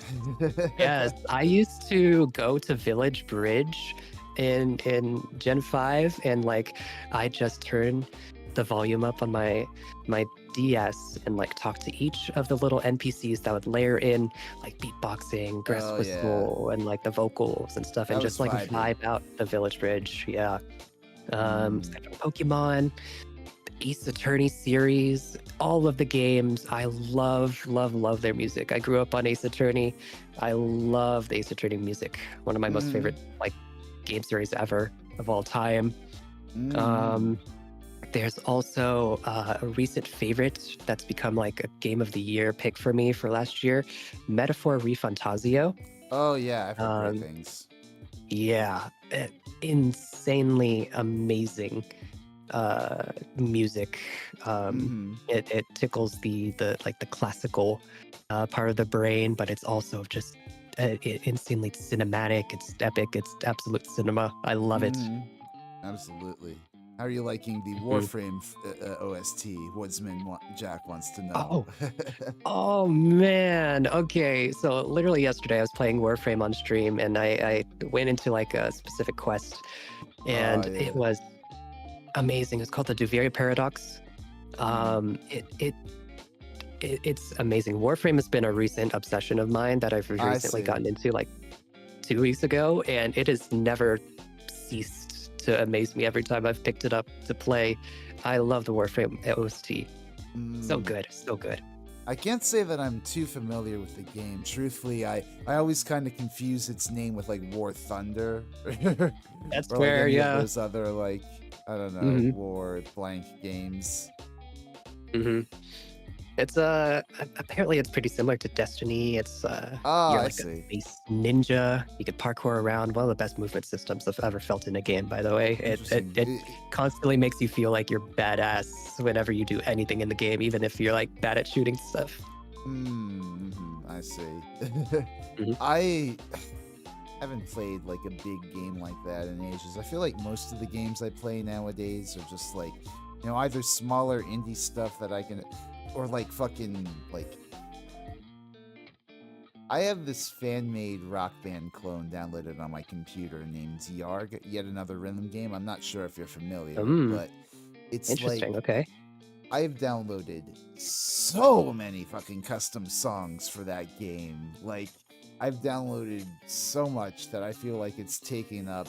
Yes. I used to go to Village Bridge in Gen 5, and like I just turned the volume up on my DS and like talk to each of the little NPCs that would layer in like beatboxing, grass whistle, and like the vocals and stuff, and just like vibe out the Village Bridge. Yeah. Pokemon. Ace Attorney series, all of the games. I love their music. I grew up on Ace Attorney. I love the Ace Attorney music. One of my most Mm-hmm. favorite like game series ever of all time. Mm-hmm. Um, there's also a recent favorite that's become like a game of the year pick for me for last year, Metaphor Refantasio. Oh yeah, I've heard great Um, things. yeah, insanely amazing music. Mm-hmm. It tickles the like the classical part of the brain, but it's also just insanely cinematic. It's epic. It's absolute cinema. I love it. Mm-hmm. Absolutely. How are you liking the Mhm. Warframe OST? Jack wants to know. Oh, oh man. Okay, so literally yesterday I was playing Warframe on stream, and I went into like a specific quest, Oh and yeah. it was amazing. It's called the Duviri Paradox. Mm. It's amazing. Warframe has been a recent obsession of mine that I've I recently see. gotten into like 2 weeks ago, and it has never ceased to amaze me every time I've picked it up to play. I love the Warframe OST. So Mm. good, so good. I can't say that I'm too familiar with the game. Truthfully, I always kind of confuse its name with like War Thunder That's or like where, any of yeah. those other like I don't know hmm war blank games. hmm It's apparently it's pretty similar to Destiny. It's Oh, you're I like a see. space ninja. You could parkour around. One of the best movement systems I've ever felt in a game, by the way. Interesting. It constantly makes you feel like you're badass whenever you do anything in the game, even if you're like bad at shooting stuff. I see. hmm I haven't played like a big game like that in ages. I feel like most of the games I play nowadays are just like, either smaller indie stuff that I can, or like fucking like. I have this fan-made Rock Band clone downloaded on my computer named Yarg, yet another rhythm game. I'm not sure if you're familiar, Mm, but it's like interesting. Okay. I've downloaded so many fucking custom songs for that game. Like, I've downloaded so much that I feel like it's taking up.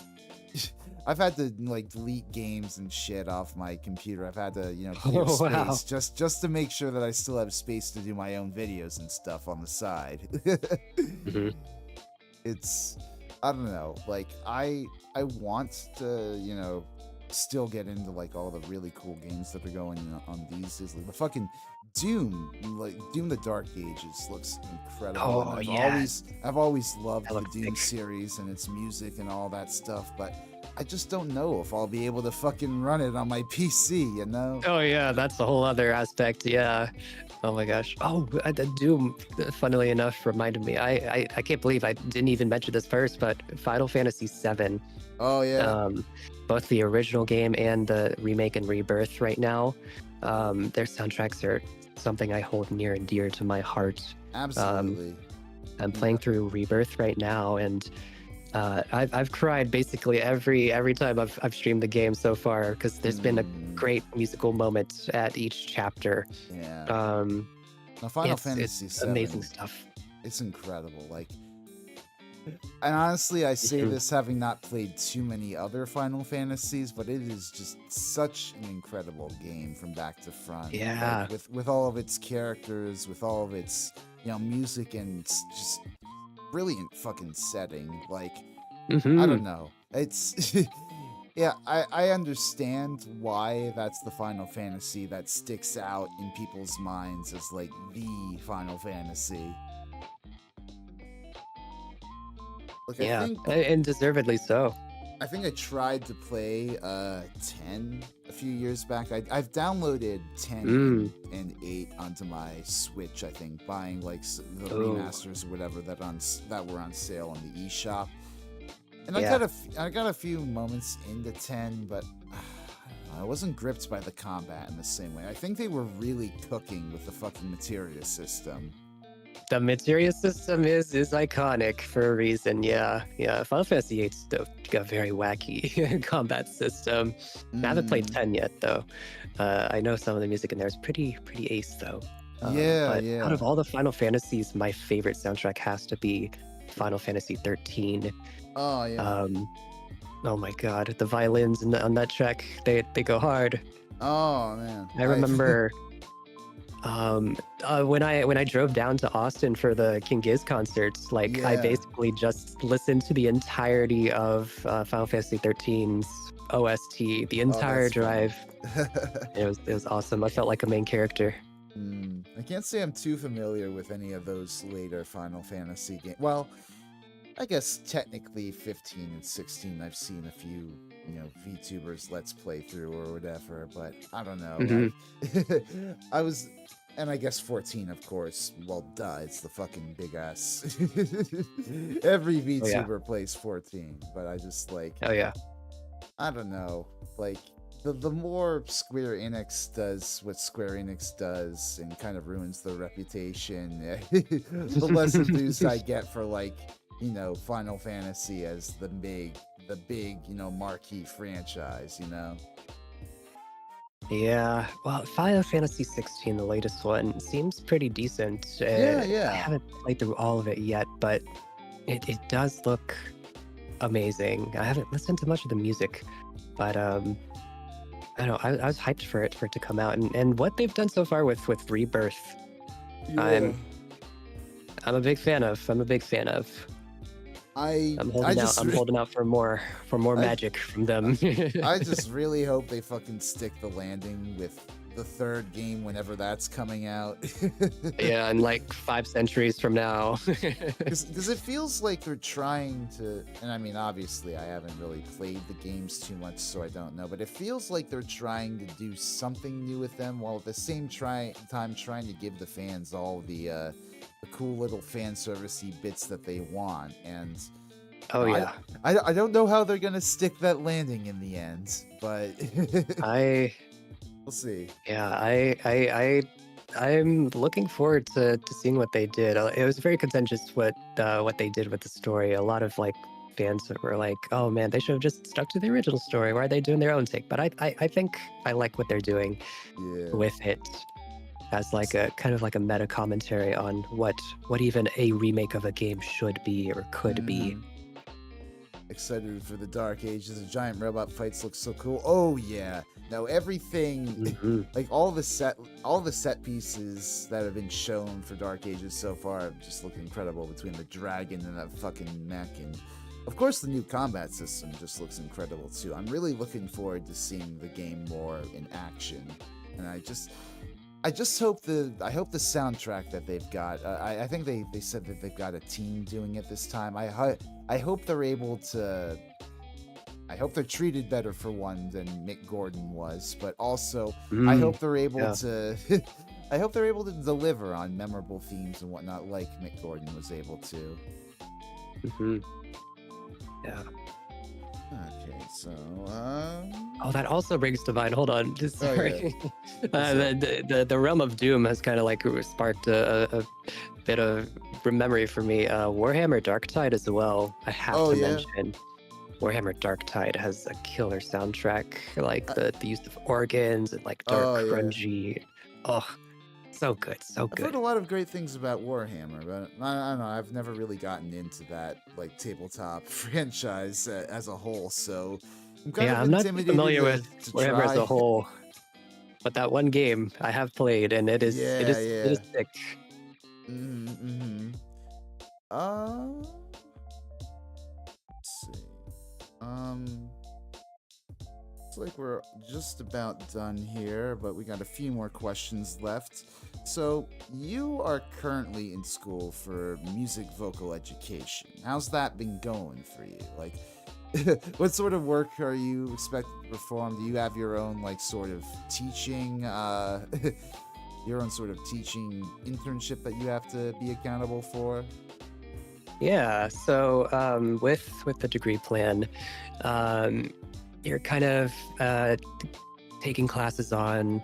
I've had to like delete games and shit off my computer. I've had to, clear Oh wow. space just to make sure that I still have space to do my own videos and stuff on the side. hmm It's I don't know. Like I want to, still get into like all the really cool games that are going on these days. Like the fucking Doom the Dark Ages looks incredible. And Oh yeah. I've always loved That the looks Doom sick. series and its music and all that stuff, but I just don't know if I'll be able to fucking run it on my PC, you know? Oh yeah, that's a whole other aspect. Yeah. Oh my gosh. Oh, the Doom. Funnily enough, reminded me. I can't believe I didn't even mention this first, but Final Fantasy VII. Oh yeah. Um, both the original game and the remake and rebirth right now. Their soundtracks are something I hold near and dear to my heart. Absolutely. I'm playing through Rebirth right now, and I've cried basically every time I've streamed the game so far because there's been a Mm, great musical moment at each chapter. yeah. Um, Now Final it's Fantasy amazing VII, stuff. it's incredible. Like, and honestly, I say Mhm. this having not played too many other Final Fantasies, but it is just such an incredible game from back to front. Yeah. Like, with all of its characters, with all of its music and just brilliant fucking setting. Like, I hmm don't know. It's yeah, I understand why that's the Final Fantasy that sticks out in people's minds as like the Final Fantasy. Like Yeah, and deservedly so. I think I tried to play 10 a few years back. I've downloaded 10 Mm. and 8 onto my Switch, I think, buying like the Oh, remasters or whatever that were on sale on the eShop. And yeah. I got a few moments into 10, but I wasn't gripped by the combat in the same way. I think they were really cooking with the fucking materia system. The materia system is iconic for a reason. Yeah, yeah. Final Fantasy VIII's got a very wacky combat system. I haven't played Mm, 10 yet though. I know some of the music in there is pretty ace though. yeah, But out yeah. of all the Final Fantasies, my favorite soundtrack has to be Final Fantasy 13. Oh, yeah. Um, oh my god, the violins on that track, they go hard. Oh man, I remember when I drove down to Austin for the King Giz concerts, like I yeah. basically just listened to the entirety of Final Fantasy 13's OST, the Oh, entire that's drive. fun. It was awesome. I felt like a main character. I can't say I'm too familiar with any of those later Final Fantasy games. Well, I guess technically 15 and 16 I've seen a few, VTubers let's play through or whatever, but I don't know. Hmm. I was and I guess 14 of course. Well, duh, it's the fucking big ass. Every Oh yeah. VTuber plays 14, but I just like Oh yeah. I don't know. Like the more Square Enix does what Square Enix does and kind of ruins their reputation, the less enthused I get for like, Final Fantasy as the big, marquee franchise. Yeah, well, Final Fantasy 16, the latest one, seems pretty decent. Yeah, I yeah. haven't played through all of it yet, but it does look amazing. I haven't listened to much of the music, but I don't know, I was hyped for it to come out, and what they've done so far with Rebirth, Yeah. I'm a big fan of. I'm a big fan of. I'm holding out for more I- magic from them. I just really hope they fucking stick the landing with the third game whenever that's coming out. Yeah, in like 5 centuries from now. Because it feels like they're trying to, and I mean, obviously, I haven't really played the games too much, so I don't know, but it feels like they're trying to do something new with them while at the same time trying to give the fans all the cool little fan servicey bits that they want. And Oh yeah. I don't know how they're gonna stick that landing in the end, but I we'll see. Yeah, I'm looking forward to seeing what they did. It was very contentious what they did with the story. A lot of like fans that were like, "Oh man, they should have just stuck to the original story. Why are they doing their own take?" But I think I like what they're doing Yeah. with it as like a kind of like a meta commentary on what even a remake of a game should be or could be. Excited for the Dark Ages. The giant robot fights look so cool. Oh yeah. No, everything Mhm. like all the set pieces that have been shown for Dark Ages so far just look incredible between the dragon and that fucking mech, and of course the new combat system just looks incredible too. I'm really looking forward to seeing the game more in action, and I hope the soundtrack that they've got. I think they said that they've got a team doing it this time. I hope they're able to. I hope they're treated better for one than Mick Gordon was, but also I hope they're able to. I hope they're able to deliver on memorable themes and whatnot, like Mick Gordon was able to. Mhm. Yeah. Okay, so Oh, that also brings to mind. Hold on, just Oh, sorry. The realm of Doom has kind of like sparked a bit of memory for me. Warhammer Darktide as well. I have Oh, to yeah? mention, Warhammer Darktide has a killer soundtrack. Like the use of organs and like dark, Oh, yeah. grungy. Oh, so good, so I've heard good. a lot of great things about Warhammer, but I don't know. I've never really gotten into that like tabletop franchise as a whole, so I'm kind Yeah, of I'm not too intimidated familiar with to Warhammer as try. a whole, but that one game I have played, and it is Yeah, it is sick. Mm-hmm. Let's see. Looks like we're just about done here, but we got a few more questions left. So, you are currently in school for music vocal education. How's that been going for you? Like, what sort of work are you expected to perform? Do you have your own, like, sort of teaching, your own sort of teaching internship that you have to be accountable for? Yeah, so with the degree plan, you're kind of taking classes on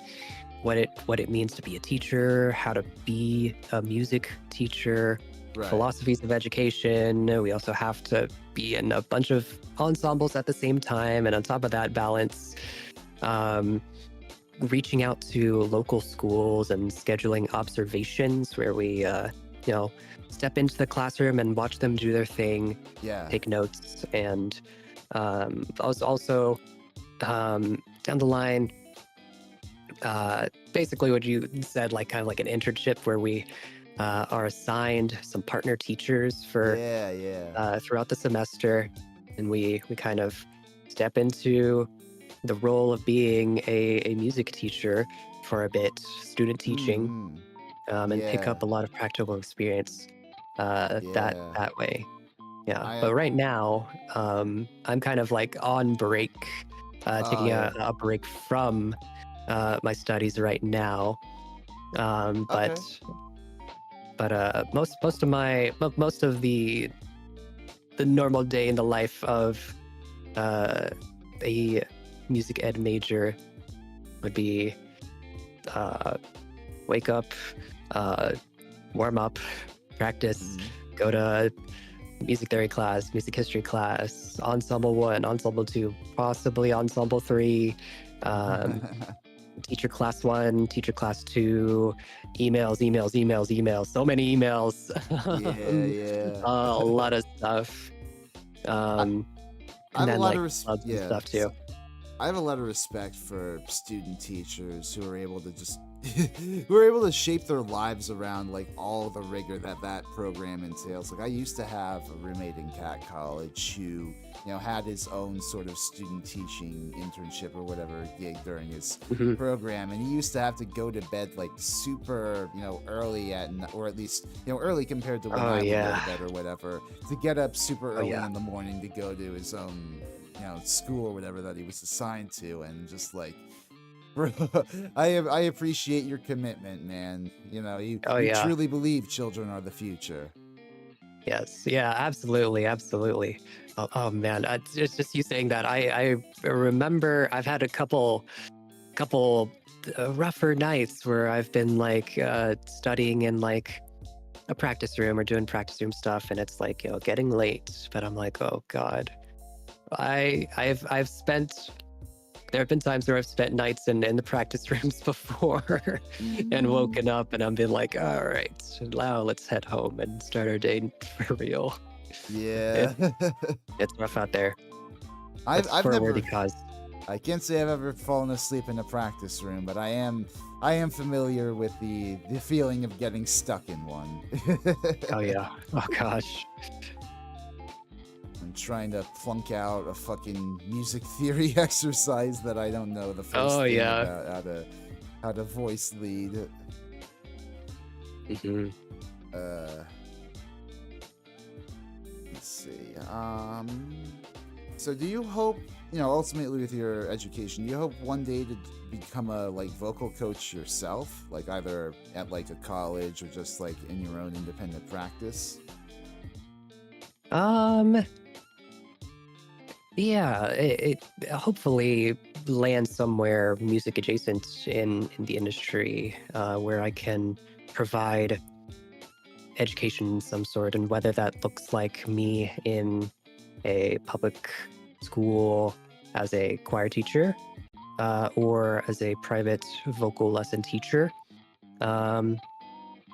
what it means to be a teacher, how to be a music teacher, Right. philosophies of education. We also have to be in a bunch of ensembles at the same time, and on top of that, balance reaching out to local schools and scheduling observations where we step into the classroom and watch them do their thing, Yeah. take notes, and I was also down the line basically what you said, like kind of like an internship where we are assigned some partner teachers for Yeah, yeah. throughout the semester, and we kind of step into the role of being a music teacher for a bit, student teaching, Mm-hmm. and pick Yeah, up a lot of practical experience yeah. that way. Yeah, I but right now, I'm kind of like on break, Oh taking yeah. a break from my studies right now. Um, but Okay. most of the normal day in the life of uh, a music ed major would be uh, wake up, uh, warm up, practice, Mm-hmm. go to music theory class, music history class, ensemble one, ensemble two, possibly ensemble three, um, teacher class one, teacher class two, emails, so many emails, Yeah, yeah. a lot of stuff. I, Um, I and have a then lot like of clubs and yeah. stuff too. I have a lot of respect for student teachers who are able to just who are able to shape their lives around like all the rigor that that program entails. Like I used to have a roommate in Cat College who, had his own sort of student teaching internship or whatever gig during his Mhm. program, and he used to have to go to bed like super, early or at least, early compared to when Oh I would go yeah. to bed or whatever, to get up super Oh early yeah. in the morning to go to his own school or whatever that he was assigned to, and just like, bro, I appreciate your commitment, man. Oh You yeah. truly believe children are the future. Yes. Yeah. Absolutely. Absolutely. Oh man. Just you saying that. I remember I've had a couple rougher nights where I've been like studying in like a practice room or doing practice room stuff, and it's like getting late. But I'm like, oh god. I've spent there have been times where I've spent nights in the practice rooms before and woken up and I've been like, all right, now let's head home and start our day for real. Yeah. It, it's rough out there. I've That's I've for a worthy never cause. I can't say I've ever fallen asleep in a practice room, but I am familiar with the feeling of getting stuck in one. Oh yeah. Oh gosh. I'm trying to flunk out a fucking music theory exercise that I don't know the Oh first thing yeah. about how to voice lead. Hmm. Uh, let's see. So do you hope, ultimately with your education, do you hope one day to become a like vocal coach yourself, like either at like a college or just like in your own independent practice? Um. Yeah. It hopefully lands somewhere music adjacent in the industry, where I can provide education of some sort, and whether that looks like me in a public school as a choir teacher, or as a private vocal lesson teacher. Um,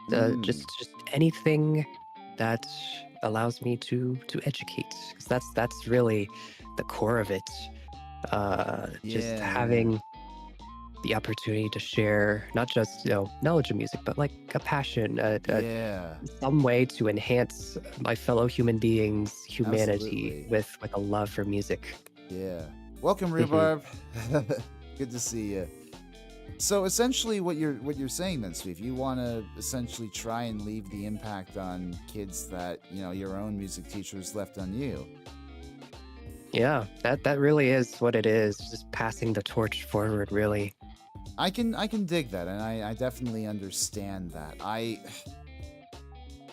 Hmm. just anything that allows me to educate, because that's really the core of it. Just Yeah, yeah, having the opportunity to share not just knowledge of music, but like a passion, yeah. some way to enhance my fellow human beings' humanity Absolutely. with a love for music. Yeah. Welcome, Hmm. Rhubarb. Good to see you. So essentially, what you're saying then, Steve, you want to essentially try and leave the impact on kids that your own music teachers left on you. Yeah, that really is what it is. Just passing the torch forward, really. I can dig that, and I definitely understand that.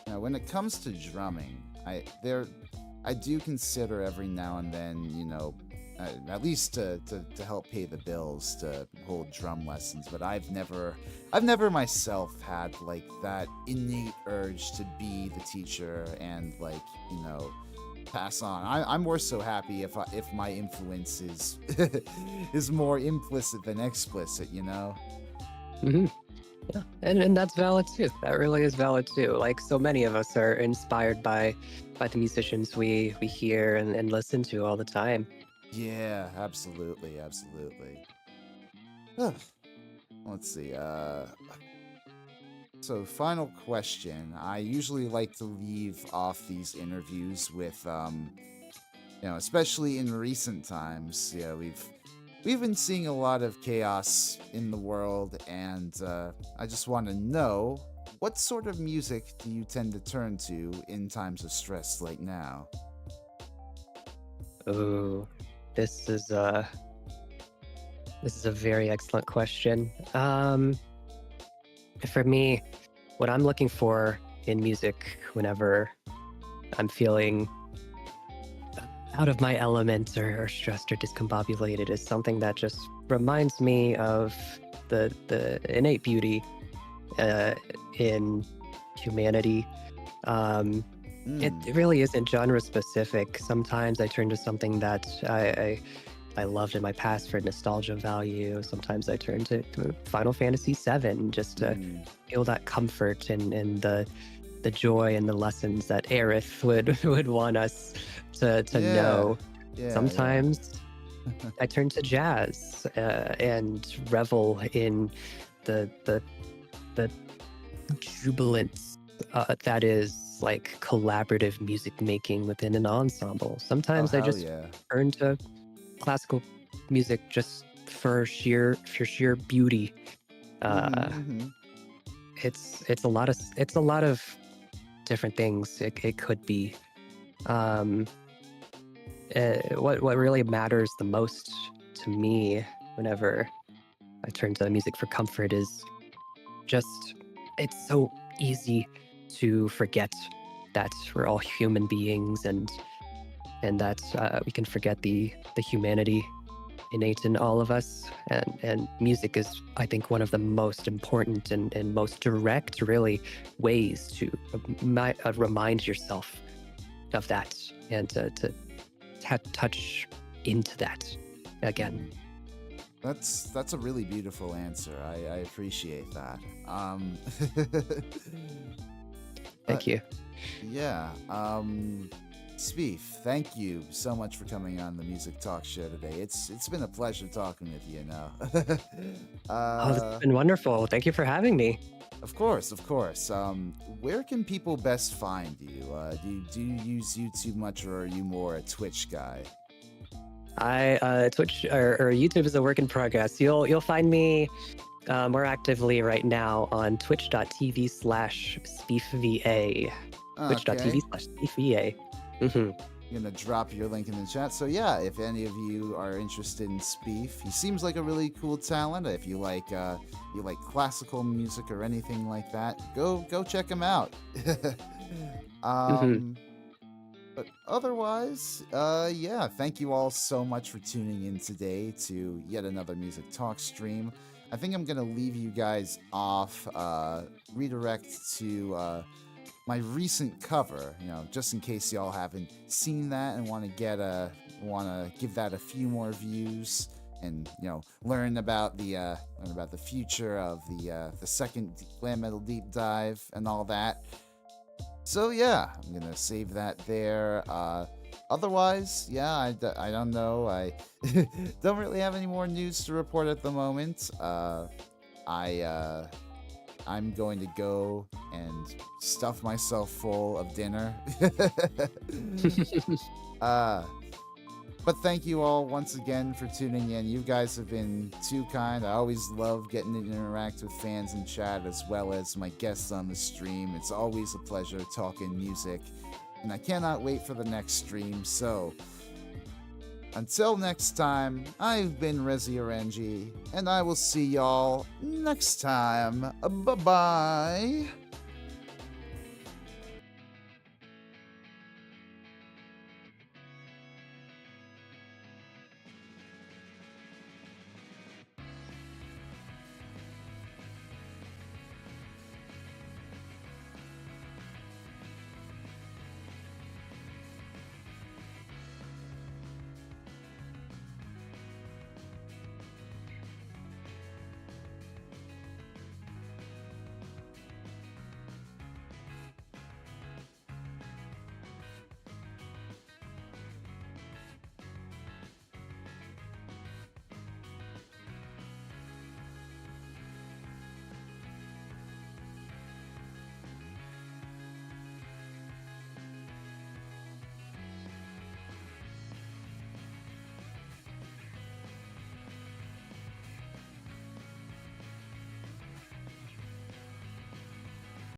When it comes to drumming, I do consider every now and then, at least to help pay the bills, to hold drum lessons. But I've never myself had like that innate urge to be the teacher and like pass on. I'm more so happy if my influence is is more implicit than explicit. Hmm. Yeah, and that's valid too. That really is valid too. Like so many of us are inspired by the musicians we hear and listen to all the time. Yeah, absolutely, absolutely. Ugh. let's see. So final question. I usually like to leave off these interviews with, especially in recent times. Yeah, we've been seeing a lot of chaos in the world, and I just want to know, what sort of music do you tend to turn to in times of stress like now? Oh, this is a very excellent question. For me, what I'm looking for in music whenever I'm feeling out of my element or stressed or discombobulated is something that just reminds me of the innate beauty in humanity. It Mm. really isn't genre specific. Sometimes I turn to something that I loved in my past for nostalgia value. Sometimes I turn to Final Fantasy VII just to Mm. feel that comfort and the joy and the lessons that Aerith would want us to Yeah. know. Yeah. Sometimes I turn to jazz and revel in the the jubilance that is like collaborative music making within an ensemble. Oh, Sometimes I hell just yeah. turn to classical music just for sheer beauty. Uh, Mm-hmm. it's a lot of different things. It could be. Um, what really matters the most to me whenever I turn to music for comfort is just it's so easy to forget that we're all human beings and that we can forget the humanity innate in all of us. And music is, I think, one of the most important and most direct, really, ways to remind yourself of that and to touch into that again. That's a really beautiful answer. I appreciate that. uh, Thank you. yeah. Speef, thank you so much for coming on the Music Talk Show today. It's been a pleasure talking with you. Oh, this has been wonderful. Thank you for having me. Of course, of course. Where can people best find you? Do you use YouTube much, or are you more a Twitch guy? Twitch or YouTube is a work in progress. You'll find me more actively right now on twitch.tv/SpeefVA. Okay. Twitch.tv/SpeefVA. Mm-hmm. I'm gonna drop your link in the chat. So yeah, if any of you are interested in Speef, he seems like a really cool talent. If you like classical music or anything like that, go check him out. Mm-hmm. But otherwise, yeah, thank you all so much for tuning in today to yet another Music Talk stream. I think I'm gonna leave you guys off, redirect to my recent cover, just in case y'all haven't seen that and want to give that a few more views and learn about the future of the second glam metal deep dive and all that. So yeah, I'm gonna save that there. Otherwise, yeah, I don't know. I don't really have any more news to report at the moment. I'm going to go and stuff myself full of dinner. But thank you all once again for tuning in. You guys have been too kind. I always love getting to interact with fans in chat as well as my guests on the stream. It's always a pleasure talking music, and I cannot wait for the next stream. So until next time, I've been Rezi Orenji, and I will see y'all next time. Bye-bye.